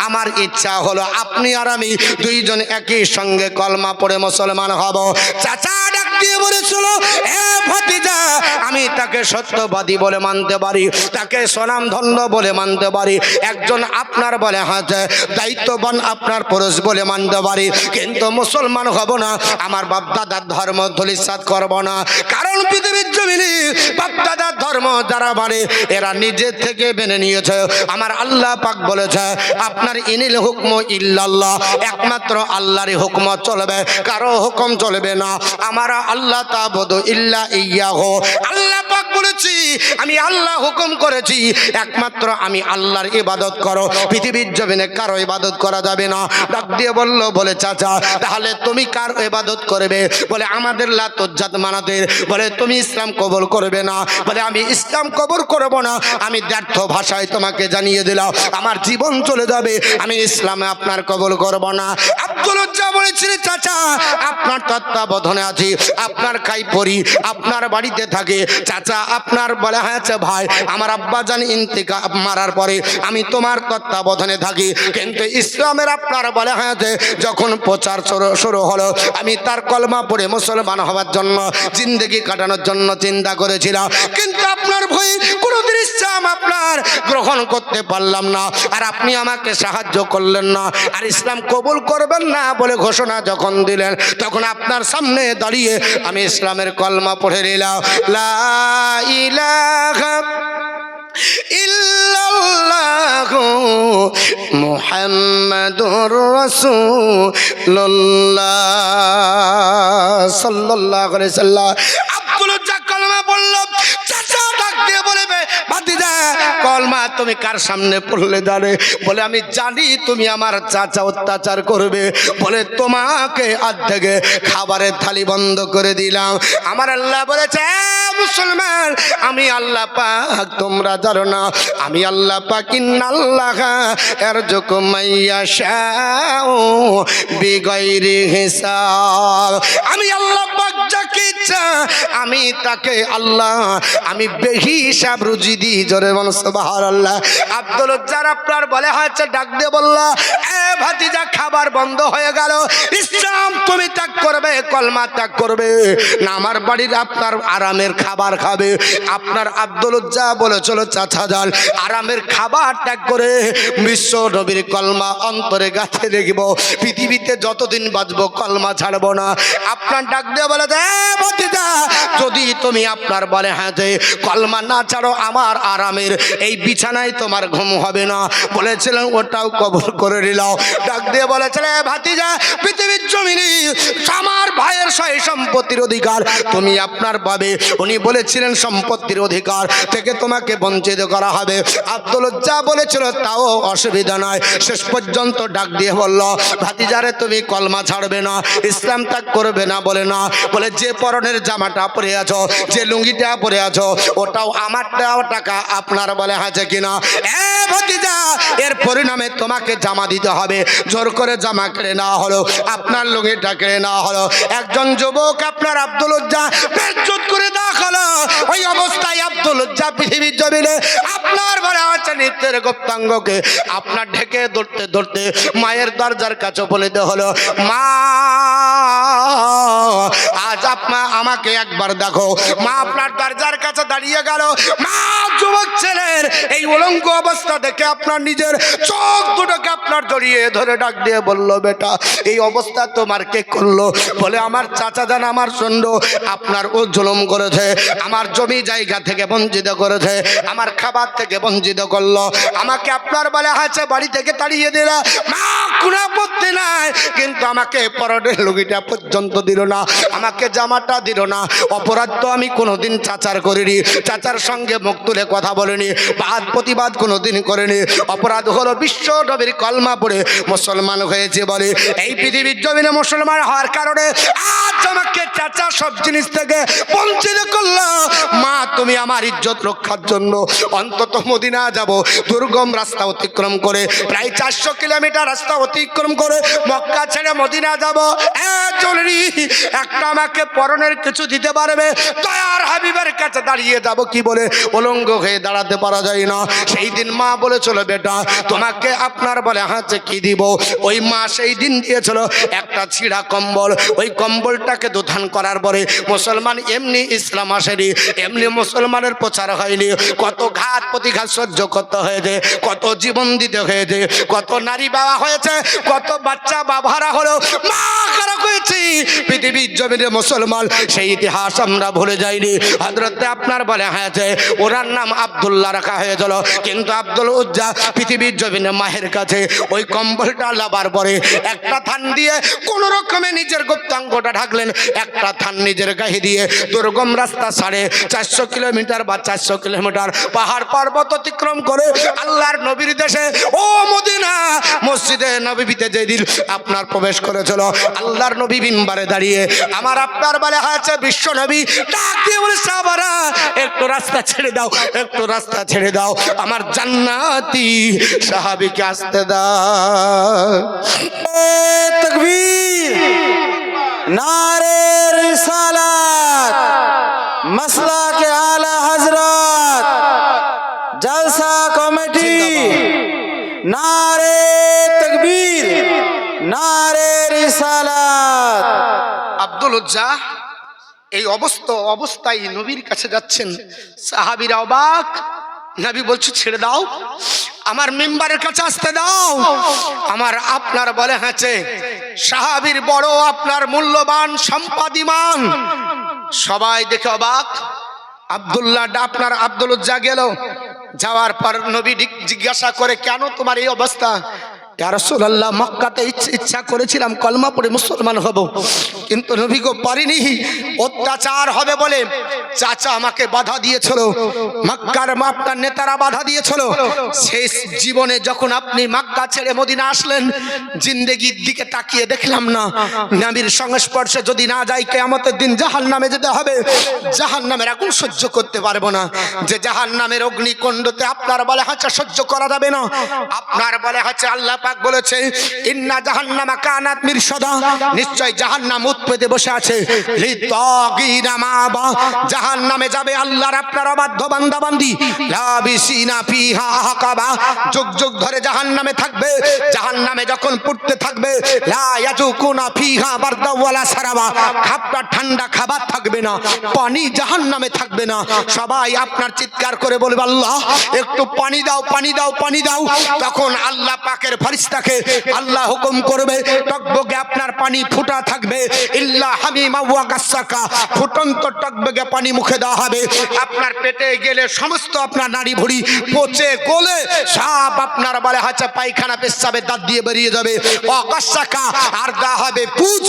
আমার ইচ্ছা হলো আপনি আর আমি দুইজন একই সঙ্গে কলমা পড়ে মুসলমান হব। চাচা ডাক দিয়ে বলেছিল, ভাতিজা আমি তাকে সত্যবাদী বলে মানতে পারি, তাকে স্বনামধন্য বলে মানতে পারি, একজন আপনার বলে হাতে দায়িত্ববান আপনার পুরুষ বলে মানতে পারি, কিন্তু মুসলমান হব না, আমার বাপদাদার ধর্ম ধলিসাৎ করব না। কারণ পৃথিবীর জমিনে বাপদাদার ধর্ম যারা মানে এরা নিজের থেকে মেনে নিয়েছে। আমার আল্লাহ পাক বলেছে, আপনার ইনিল হুকম ইল্লাল্লাহ, একমাত্র আল্লাহরই হুকম চলবে, কারো হুকুম চলবে না। আমার আল্লাহ তাবুদু ইল্লা ইয়াহু, আল্লাহ পাক বলেছি আমি আল্লাহ হুকুম করেছি একমাত্র আমি আল্লাহর ইবাদত করো, পৃথিবীর জমিনে কারো ইবাদত করা যাবে না। ডাক দিয়ে বলল, বলে চাচা তাহলে তুমি কার ইবাদত করবে? বলে আমাদের লাত উজ্জাত মানাতে। বলে তুমি ইসলাম কবুল করবে না? বলে আমি ইসলাম কবুল করব না, আমি ব্যর্থ ভাষায় তোমাকে জানিয়ে দিলাম আমার জীবন চলে যাবে, আমি ইসলামে আপনার কবুল করব না। আব্দুলউজ্জাহ বলেছিলেন, চাচা আপনার তত্ত্বাবধানে আছি, আপনার খাই পড়ি, আপনার বাড়িতে থাকে। চাচা আপনার বলে হয়েছে ভাই আমার আব্বাজান ইন্তেকাল মারার পরে আমি তোমার তত্ত্বাবধানে থাকি, কিন্তু ইসলামের আপনার বলে হয়েছে যখন প্রচার শুরু হলো আমি তার কলমা পড়ে মুসলমান হওয়ার জন্য জিন্দেগি কাটানোর জন্য চিন্তা করেছিলাম, কিন্তু আপনার ভয়ে কোনোদিন ইসলাম আপনার গ্রহণ করতে পারলাম না, আর আপনি আমাকে সাহায্য করলেন না, আর ইসলাম কবুল করবেন না বলে ঘোষণা যখন দিলেন তখন আপনার সামনে দাঁড়িয়ে আমি ইসলামের কলমা পড়ে নিলাম, লা ইলাহা ইল্লাল্লাহু মুহাম্মাদুর রাসূলুল্লাহ সাল্লাল্লাহু আলাইহি সাল্লাম। আব্দুলউজ্জাহ কলমা বলল, চাচা ডাক দিয়ে বলবে, ভাতিজা কলমা তুমি কার সামনে পড়লে জানে? বলে আমি জানি তুমি আমার চাচা অত্যাচার করবে, বলে তোমাকে আজ থেকে খাবারের থালি বন্ধ করে দিলাম। আমার আল্লাহ বলেছে, মুসলমান আমি আল্লাহ পাক তোমরা জানো না, আমি আল্লাহ পাক ইন্নাল্লাহ ইয়ারযুকু মাইয়াশাউ বিগাইরি হিসাব, আমি আল্লাহ পাক যাকে ইচ্ছা আমি তাকে আল্লাহ আমি বেহিসাব রুজি দিই। জোরে বলো সুবহানাল্লাহ। আব্দুলউজ্জাহ আপনার বলে হয়েছে ডাক দিয়ে বলল, এ ভাতিজা খাবার বন্ধ হয়ে গেল, ইসলাম তুমি ত্যাগ করবে, কলমা ত্যাগ করবে না আমার বাড়ির আপনার আরামের খাবার খাবে? আপনার আব্দুলউজ্জাহ বলে, চলো চাচা যান আরামের খাবার ত্যাগ করে বিশ্ব নবীর কলমা অন্তরে গাঁথে দেখব, পৃথিবীতে যতদিন বাঁচবো কলমা ছাড়বো না। আপনার ডাক দিয়ে বলে, ভাতিজা যদি তুমি আপনার বলে হ্যাঁ যে কলমা না ছাড়ো আমার আরামের এই বিছানায় তোমার ঘুম হবে না। বলেছিলেন ওটাও কবর করে নিলাও। ডাক দিয়ে বলেছিলেন ভাতিজা পৃথিবীর জমিনে আমার ভাইয়ের সয় সম্পত্তির অধিকার তুমি আপনার পাবে। উনি বলেছিলেন সম্পত্তির অধিকার থেকে তোমাকে বঞ্চিত করা হবে। আব্দুল উজ্জা বলেছিল তাও অসুবিধা নয়। শেষ পর্যন্ত ডাক দিয়ে বলল ভাতিজারে তুমি কলমা ছাড়বে না, ইসলাম ত্যাগ করবে না বলে না, বলে যে পরনের জামাটা পরে আছো, যে লুঙ্গিটা পরে আছো ওটাও আমার দেওয়া টাকা আপনার বলে আছে কিনা। এ ভাতিজা এর পরিণামে তোমাকে জামা দিতে হবে। জোর করে জামা কেড়ে নেওয়া হলো, আপনার লুঙ্গিটা কেড়ে নেওয়া হলো। একজন যুবক আপনার আব্দুল উজ্জা বেজ্জত করে দেওয়া হলো। ওই অবস্থায় আব্দুল উজ্জা পৃথিবীর জমিনে আপনার বলে আছে নিত্যের গুপ্তাঙ্গকে আপনার ঢেকে ধরতে ধরতে মায়ের দরজার কাছে বলিতে হলো মা আজ আপনা আমাকে একবার দেখো। মা আপনার দরজার কাছে দাঁড়িয়ে গেল। মা যুবক ছেলের এই উলঙ্গ অবস্থা দেখে আপনার নিজের চোখ দুটোকে আপনার জড়িয়ে ধরে ডাক দিয়ে বলল বেটা এই অবস্থা তোমার কে করলো? বলে আমার চাচা জান আমার সন্ড আপনার ও জুলুম করেছে, আমার জমি জায়গা থেকে বঞ্চিত করেছে, আমার খাবার থেকে বঞ্চিত করলো, আমাকে আপনার বলে আছে বাড়ি থেকে তাড়িয়ে দিল। মা কোনো আপত্তি নাই, কিন্তু আমাকে পরনের লুঙ্গিটা পর্যন্ত দিল না, আমাকে জামাটা দিল না। অপরাধ তো আমি কোনোদিন চাচার করিনি, চাচার সঙ্গে মুখ তুলে কথা বলিনি, বাদ প্রতিবাদ কোনোদিন করিনি। অপরাধ হলো বিশ্ব নবীর কলমা পড়ে মুসলমান হয়েছে বলে এই পৃথিবীর জমিনে মুসলমান হওয়ার কারণে আজ আমাকে চাচা সব জিনিস থেকে বঞ্চিত করলো। মা তুমি আমার ইজ্জত রক্ষার জন্য অন্তত মদিনা যাব, দুর্গম রাস্তা অতিক্রম করে প্রায় 400 কিলোমিটার রাস্তা অতিক্রম করে মক্কা ছেড়ে মদিনা যাব, জরুরি একটা আমাকে পরনের কিছু দিতে পারবে? দয়ার হাবিবের কাছে দাঁড়িয়ে যাব কি বলে উলঙ্গ হয়ে দাঁড়াতে পারা যায় না। সেই দিন মা বলেছিল বেটা তোমাকে আপনার বলে হাতে কি দিব? ওই মা সেই দিন দিয়েছিল একটা ছিঁড়া কম্বল। ওই কম্বলটাকে দোধান করার পরে মুসলমান এমনি ইসলাম আসেনি, এমনি মুসলমানের প্রচার হয়নি। কত ঘাত প্রতিঘাত সহ্য করতে হয়েছে, কত জীবন দিতে হয়েছে, কত নারী বাবা হয়েছে, কত বাচ্চা বাবারা হলো, মা কারা হয়েছে পৃথিবীর জমিনে মুসলমান। সেই ইতিহাস আমরা ভুলে যাইনি। হযরতে আপনার বলে হয়েছে ওনার নাম আব্দুল্লাহ রাখা হয়েছিল, কিন্তু আব্দুল উজ্জা পৃথিবীর জমিনে মায়ের কাছে ওই কম্বলটা লাবার পরে একটা থান দিয়ে কোন রকমে নিজের গুপ্তাঙ্গটা ঢাকলেন, একটা থান নিজের গায়ে দিয়ে দুর্গম রাস্তা 450 কিলোমিটার বা 400 কিলোমিটার পাহাড় পর্বত অতিক্রম করে আল্লাহর নবীর দেশে ও মদিনা মসজিদে নববীতে যেদিন আপনার প্রবেশ করেছিল আল্লাহর নবী মিম্বারে দাঁড়িয়ে আমার আপনার বলে আছে বিশ্ব নবী ডাক দিয়ে বলে সাহাবারা একটু রাস্তা ছেড়ে দাও, একটু রাস্তা ছেড়ে দাও, আমার জান্নাতি সাহাবীকে আসতে দাও। তাকবীর, নারে রিসালাত, মাসলাকে আলা হযরত, জলসা কমিটি, নারে তাকবীর, নারে রিসালাত। আব্দুল উজ্জা এই অবস্থায় নবীর কাছে যাচ্ছেন, সাহাবীরা অবাক। নবী বলছে ছেড়ে দাও, আমার মিম্বারের কাছে আসতে দাও। আমার আপনার বলে হয়েছে সাহাবীর বড় আপনার মূল্যবান সম্পাদিমান, সবাই দেখে অবাক। আব্দুল্লাহ আপনার আব্দুল উজ্জা গেল, যাওয়ার পর নবী জিজ্ঞাসা করে কেন তোমার এই অবস্থা? ইয়া রাসূলুল্লাহ মক্কাতে ইচ্ছা করেছিলাম কলমা পড়ে মুসলমান হব, কিন্তু নবী গো পারিনি, অত্যাচার হবে বলে চাচা আমাকে বাধা দিয়েছিল, মক্কার আপনার নেতারা বাধা দিয়েছিল। শেষ জীবনে যখন আপনি মক্কা ছেড়ে মদিনা আসলেন জিন্দেগির দিকে তাকিয়ে দেখলাম না, নবীর সংস্পর্শে যদি না যাই কিয়ামতের দিন জাহান্নামে যেতে হবে। জাহান্নামের আগুন সহ্য করতে পারবো না, যে জাহান্নামের অগ্নিকুণ্ডতে আপনার বলে হাঁচা সহ্য করা যাবে না। আপনার বলে হাঁচা আল্লাহ পাক বলেছে ইন্না জাহান্নামা কানাত মিরসাদা, নিশ্চয় জাহান্নাম উৎপেতে বসে আছে লিতাগিনা মাবা, জাহান্নামে যাবে আল্লাহর আপনার অবাধ্য বান্দা বান্দি, লাবিসিনা ফিহা আহকাবা, যুগ যুগ ধরে জাহান্নামে থাকবে। জাহান্নামে যখন পুড়তে থাকবে লা ইয়াজুকুনা ফিহা বারদা ওয়ালা সারাবা, খাবার ঠান্ডা খাবার থাকবে না, পানি জাহান্নামে থাকবে না। সবাই আপনার চিৎকার করে বলবে আল্লাহ একটু পানি দাও, পানি দাও, পানি দাও। তখন আল্লাহ পাকের ফারিস্তাকে আল্লাহ হুকুম করবে, টকবগে আপনার পানি ফুটা থাকবে, ইল্লা হামিমা ওয়া গাসসাকা, ফুটন্ত টকবগে পানি মুখে দেওয়া হবে। আপনার পেটে গেলে সমস্ত আপনার নাড়ি ভুড়ি পচে গলে সব আপনার বলে হচ্ছে পায়খানা পেশাবে দাঁত দিয়ে বেরিয়ে যাবে। ওয়া গাসসাকা, আর দেওয়া হবে পুজ।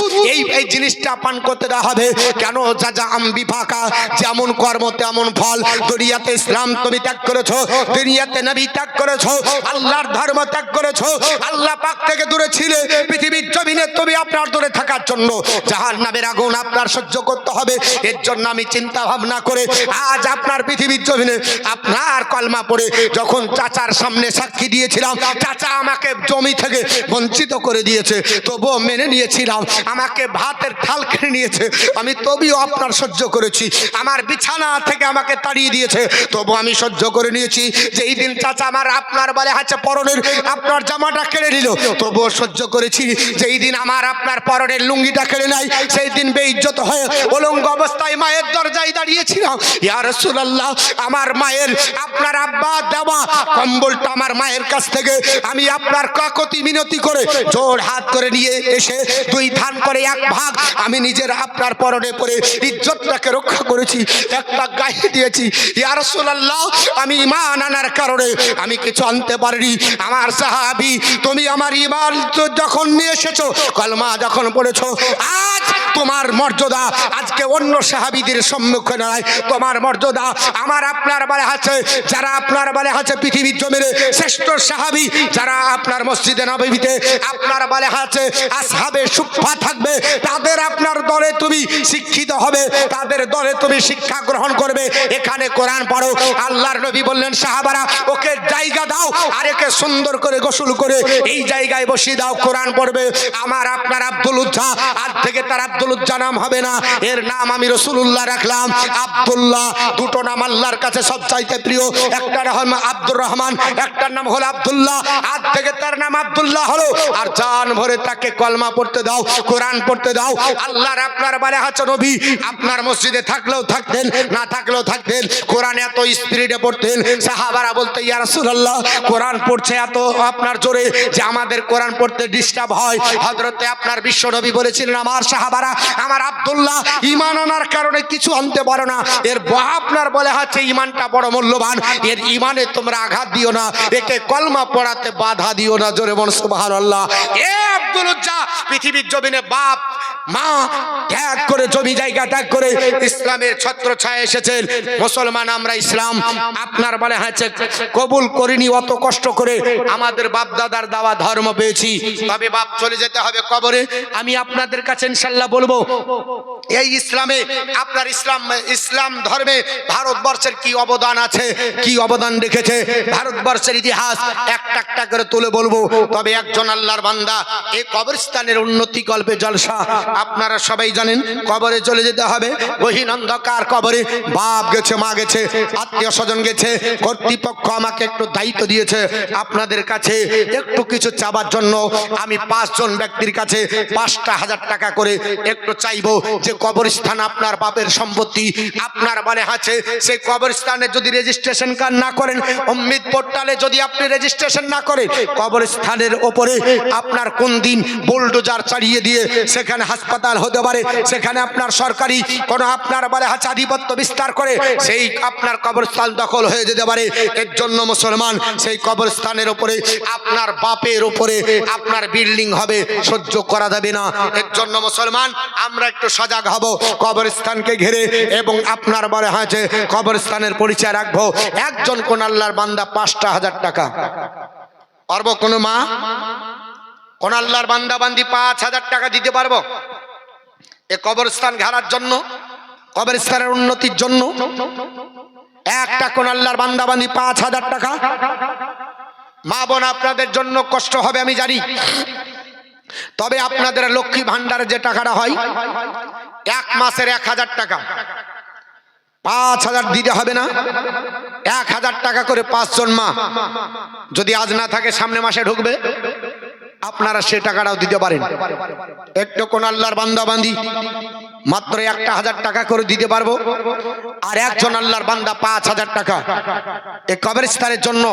এই জিনিসটা পান করতে দেওয়া হবে। কেন? যা আম্বি ফাঁকা, যেমন কর্ম তেমন ফল। দুনিয়াতে ইসলাম তুমি ত্যাগ করেছো, দুনিয়াতে নবী ত্যাগ করেছো, আল্লাহর ধর্ম ত্যাগ করেছো, আল্লাহ পাক থেকে দূরে ছিলে, পৃথিবীর জমিনে তুমি আপনার দূরে থাকার জন্য জাহান্নামের আগুন আপনার সহ্য করতে হবে। এর জন্য আমি চিন্তা ভাবনা করে আজ আপনার পৃথিবীর জমিনে আপনার কলমা পড়ে যখন চাচার সামনে সাক্ষী দিয়েছিলাম, চাচা আমাকে জমি থেকে বঞ্চিত করে দিয়েছে, তবুও মেনে নিয়েছিলাম। আমাকে ভাতের থাল খেয়ে নিয়েছে, আমি তবুও আপনার সহ্য করেছি। আমার বিছানা থেকে আমাকে তাড়িয়ে দিয়েছে, তবু আমি সহ্য করে নিয়েছি। যেই দিন চাচা আমার আপনার বলে হাতে পরনের আপনার জামাটা কেড়ে নিল, তবুও সহ্য করেছি। যেই দিন আমার আপনার পরনের লুঙ্গিটা কেড়ে নাই, সেই দিন বেইজ্জত হয়ে উলঙ্গ অবস্থায় মায়ের দরজায় দাঁড়িয়েছিলাম। ইয়া রাসূলুল্লাহ, আমার মায়ের আপনার আব্বা দেওয়া কম্বলটা আমার মায়ের কাছ থেকে আমি আপনার কাকতি মিনতি করে জোর হাত করে নিয়ে এসে 2 ধান করে 1 ভাগ আমি নিজের আপনার পরনে পরে ইজ্জতটাকে রক্ষা করেছি, একটা গায়ে দিয়েছি। ইয়া রাসূলুল্লাহ, আমি ঈমান আনার কারণে আমি কিছু আনতে পারিনি। আমার সাহাবী, তুমি আমার ঈমান যখন নিয়ে এসেছো, কলমা যখন পড়েছো, আজ তোমার মর্যাদা আজকে অন্য সাহাবীদের সম্মুখে নয়। তোমার মর্যাদা আমার আপনার বলে আছে, যারা আপনার বলে আছে পৃথিবীর জমিনে শ্রেষ্ঠ সাহাবী, যারা আপনার মসজিদে নববীতে আপনার বলে আছে আসহাবে সুফা থাকবে, তাদের আপনার দলে তুমি শিক্ষিত হবে, তাদের দলে তুমি শিক্ষা গ্রহণ করবে। এখানে কোরআন পড়ো। আল্লাহর নবী বললেন, সাহাবারা ওকে জায়গা দাও, আর একে সুন্দর করে গোসল করে এই জায়গায় বসিয়ে দাও, কোরআন পড়বে। আমার আপনার আব্দুল উজ্জা, আজ থেকে তার আব্দুল উজ্জা নাম হবে না, এর নাম আমি রাসূলুল্লাহ রাখলাম আব্দুল্লাহ। দুটো নাম আল্লাহর কাছে সবচাইতে প্রিয়, একটা নাম আব্দুর রহমান, একটা নাম হলো আব্দুল্লাহ। আজ থেকে তার নাম আব্দুল্লাহ হলো। আর জান ভরে তাকে কলমা পড়তে দাও, কোরআন পড়তে দাও। আল্লাহর আপনার বলে হাতে নবী আপনার মসজিদে থাকলেও থাকতেন, না থাকলেও থাকতেন, কোরআন এত স্পিডে পড়তেন, সাহাবারা বলতে ইয়া রাসূলুল্লাহ কোরআন পড়ছে এত আপনার জোরে যে আমাদের কোরআন পড়তে ডিস্টার্ব হয়। হযরতে আপনার বিশ্ব নবী বলেছিলেন, আমার সাহাবারা, আমার আব্দুল্লাহ ঈমান আনার কারণে কিছু আনতে পারো না, এর আপনার বলে হচ্ছে ঈমানটা বড় মূল্যবান, এর ঈমানে তোমরা আঘাত দিও না, একে কলমা পড়াতে বাধা দিও না। জোরে বল সুবহানাল্লাহ। এ আব্দুল উজ্জা পৃথিবীর জমিনে বাপ মা ত্যাগ করে, জমি জায়গা ত্যাগ করে ইসলামের ছত্র ছায়া এসেছেন। মুসলমান আমরা ইসলাম আপনার বলে হচ্ছে কবুল করিনি, অত কষ্ট করে আমাদের বাপ দাদার দেওয়া ধর্ম পেয়েছি, তবে বাপ চলে যেতে হবে কবরে। আমি আপনাদের কাছে ইনশাআল্লাহ বলবো, এই ইসলামে আপনার ইসলাম ধর্মে ভারতবর্ষের কি অবদান আছে, কি অবদান রেখেছে ভারতবর্ষের ইতিহাস একটা একটা করে তুলে বলবো। তবে একজন আল্লাহর বান্দা এই কবরস্থানের উন্নতি কল্পে জলসা আপনারা সবাই জানেন, কবরে চলে যেতে হবে। গহীন অন্ধকার কবরে বাপ গেছে, মা গেছে, আত্মীয় স্বজন গেছে, কর্তৃপক্ষ আমাকে একটু দায়িত্ব দিয়েছে আপনাদের কাছে একটু কিছু চাবার জন্য। আমি 5 জন ব্যক্তির কাছে 5,000 টাকা করে একটু চাইবো, যে কবরস্থান আপনার বাপের সম্পত্তি, আপনার মানে আছে সেই কবরস্থানে যদি রেজিস্ট্রেশন কার্ড না করেন, উম্মিদ পোর্টালে যদি আপনি রেজিস্ট্রেশন না করেন, কবরস্থানের ওপরে আপনার কোন দিন বুলডোজার চালিয়ে দিয়ে সেখানে হাসপাতাল হতে পারে, সেখানে আপনার সরকারি কোনো আপনার বলে আছে আধিপত্য বিস্তার করে সেই আপনার কবরস্থান দখল হয়ে যেতে পারে। এর জন্য মুসলমান সেই কবরস্থানের উপরে আপনার বাপের উপরে আপনার বিল্ডিং হবে, সহ্য করা যাবে না। এর জন্য মুসলমান আমরা একটু সজাগ হব, কবরস্থানকে ঘিরে এবং আপনার বলে হয়েছে কবরস্থানের পরিচয় রাখবো। একজন কোন আল্লাহর বান্দা 5,000 টাকা পারবো? কোন মা কোন আল্লাহর বান্দা বান্দি 5,000 টাকা দিতে পারবো এ কবরস্থান ঘেরার জন্য, কবরস্থানের উন্নতির জন্য? একটা কোন আল্লাহর বান্দা বান্দি 5,000 টাকা? মা বোন আপনাদের জন্য কষ্ট হবে আমি জানি, তবে আপনাদের লক্ষ্মী ভান্ডারে যে টাকাটা হয় 1 মাসের 1,000 টাকা, 5,000 দিতে হবে না? 1,000 টাকা করে 5 জন মা যদি আজ না থাকে সামনে মাসে ঢুকবে, আপনারা সে টাকাটাও দিতে পারেন। একটু কোন আল্লাহর বান্দা বান্দি মাত্র 1000 টাকা করে দিতে পারবো, আর একজন আল্লাহর বান্দা 5000 টাকা। এই কবরস্থানের জন্য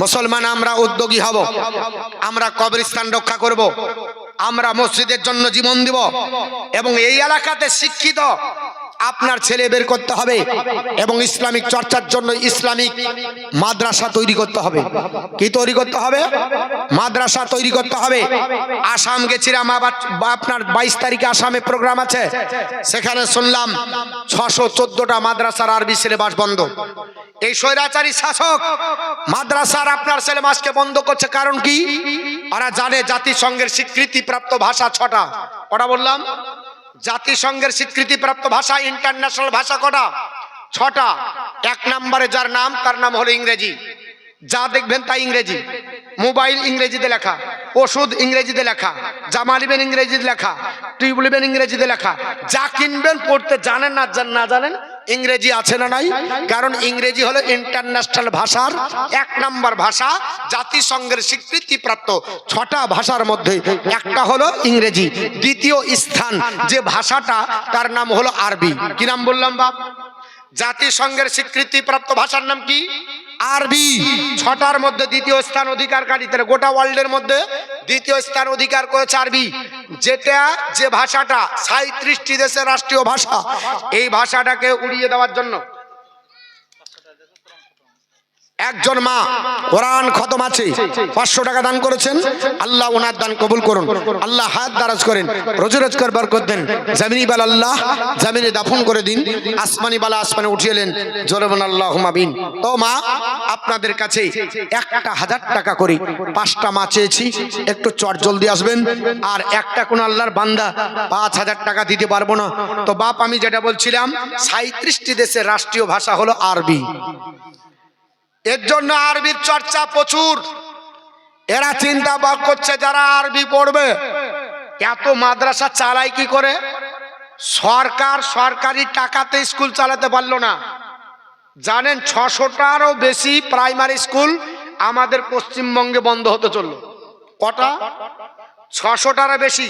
মুসলমান আমরা উদ্যোগী হব, আমরা কবরস্থান রক্ষা করব, আমরা মসজিদের জন্য জীবন দিব, এবং এই এলাকাতে শিক্ষিত আপনার ছেলে বের করতে হবে, এবং ইসলামিক চর্চার জন্য ইসলামিক মাদ্রাসা তৈরি করতে হবে। কি তৈরি করতে হবে? মাদ্রাসা তৈরি করতে হবে। আসাম গেছিলাম, আবার আপনার 22 তারিখে আসামে প্রোগ্রাম আছে, সেখানে শুনলাম 614টা মাদ্রাসার আরবি সিলেবাস বন্ধ। এই স্বৈরাচারী শাসক মাদ্রাসার আপনার সিলেবাসকে বন্ধ করছে, কারণ কি? ওরা জানে জাতিসংঘের স্বীকৃতিপ্রাপ্ত ভাষা 6টা। কটা বললাম? জাতিসংঘের স্বীকৃতিপ্রাপ্ত ভাষা ইন্টারন্যাশনাল ভাষা কটা? 6টা। 1 নম্বরে যার নাম, তার নাম হলো ইংরেজি। যা দেখবেন তাই ইংরেজি। মোবাইল ইংরেজিতে লেখা, ওষুধ ইংরেজিতে লেখা, জামা নিবেন ইংরেজিতে লেখা, টিউব নিবেন ইংরেজিতে লেখা। যা কিনবেন পড়তে জানেন না জানেন ইংরেজি আছে না নাই? কারণ ইংরেজি হলো ইন্টারন্যাশনাল ভাষার 1 নম্বর ভাষা, জাতিসংঘের স্বীকৃতিপ্রাপ্ত 6টা ভাষার মধ্যে একটা হলো ইংরেজি। দ্বিতীয় স্থান যে ভাষাটা, তার নাম হলো আরবি। কি নাম বললাম বাপ? জাতিসংঘের স্বীকৃতিপ্রাপ্ত ভাষার নাম কি? আরবি। 6টার মধ্যে দ্বিতীয় স্থান অধিকারকারী, তাহলে গোটা ওয়ার্ল্ডের মধ্যে দ্বিতীয় স্থান অধিকার করেছে আরবি। যেটা যে ভাষাটা 37টি দেশের রাষ্ট্রীয় ভাষা, এই ভাষাটাকে উড়িয়ে দেওয়ার জন্য একজন মা কোরআন খতম আছে 500 টাকা দান করেছেন। আল্লাহ ওনার দান কবুল করুন, আল্লাহ হাত দারাজ করেন, রোজি রোজগার বরকত দেন। জমিনি বালা আল্লাহ জমিনে দাফন করে দিন, আসমানি বালা আসমানে উঠিয়ে নেন। জোরে বলুন আল্লাহুম্মা আমিন। তো মা, আপনাদের কাছে 1000 টাকা করে 5টা মা চেয়েছি, একটু চট জলদি আসবেন। আর একটা কোন আল্লাহর বান্দা 5000 টাকা দিতে পারবো না। তো বাপ, আমি যেটা বলছিলাম, 37টি দেশের রাষ্ট্রীয় ভাষা হলো আরবি। এর জন্য আরবির চর্চা প্রচুর। এরা চিন্তা ভাব করছে যারা আরবি পড়বে, এত মাদ্রাসা চালায় কি করে? সরকার সরকারি টাকাতে স্কুল চালাতে পারলো না। জানেন 600টারও বেশি প্রাইমারি স্কুল আমাদের পশ্চিমবঙ্গে বন্ধ হতে চললো। কটা? 600টারও বেশি।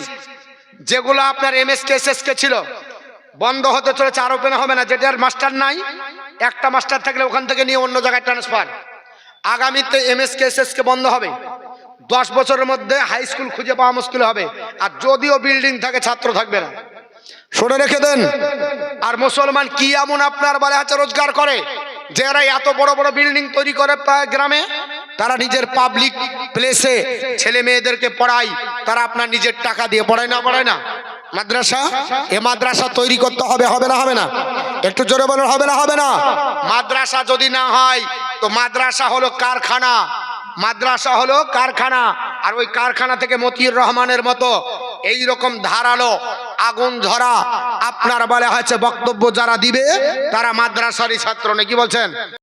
যেগুলো আপনার এমএসকে এসএসকে ছিল বন্ধ হতে চলেছে, আর ওপেন হবে না। যেটার মাস্টার নাই, একটা মাস্টার থাকলে ওখান থেকে নিয়ে অন্য জায়গায় ট্রান্সফার। আগামীতে এমএসকে এসএসকে বন্ধ হবে। 10 বছরের মধ্যে হাই স্কুল খুঁজে পাওয়া মুশকিল হবে। আর যদিও বিল্ডিং থাকে, ছাত্র থাকবে না। শুনে রেখে দেন। আর মুসলমান কি এমন আপনার বলে আছে রোজগার করে যে এরা এত বড় বড় বিল্ডিং তৈরি করে গ্রামে? তারা নিজের পাবলিক প্লেসে ছেলে মেয়েদেরকে পড়ায়, তারা আপনার নিজের টাকা দিয়ে পড়ায় না? পড়ায় না? মাদ্রাসা, এ মাদ্রাসা তৈরি করতে হবে, হবে না? হবে না? একটু জোরে বলুন, হবে না? হবে না? মাদ্রাসা যদি না হয় তো মাদ্রাসা হলো কারখানা। মাদ্রাসা হলো কারখানা। আর ওই কারখানা থেকে মতিউর রহমানের মতো এই রকম ধারালো আগুন ধরা আপনার বলা হয়েছে বক্তব্য যারা দিবে, তারা মাদ্রাসারই ছাত্র। নাকি বলছেন?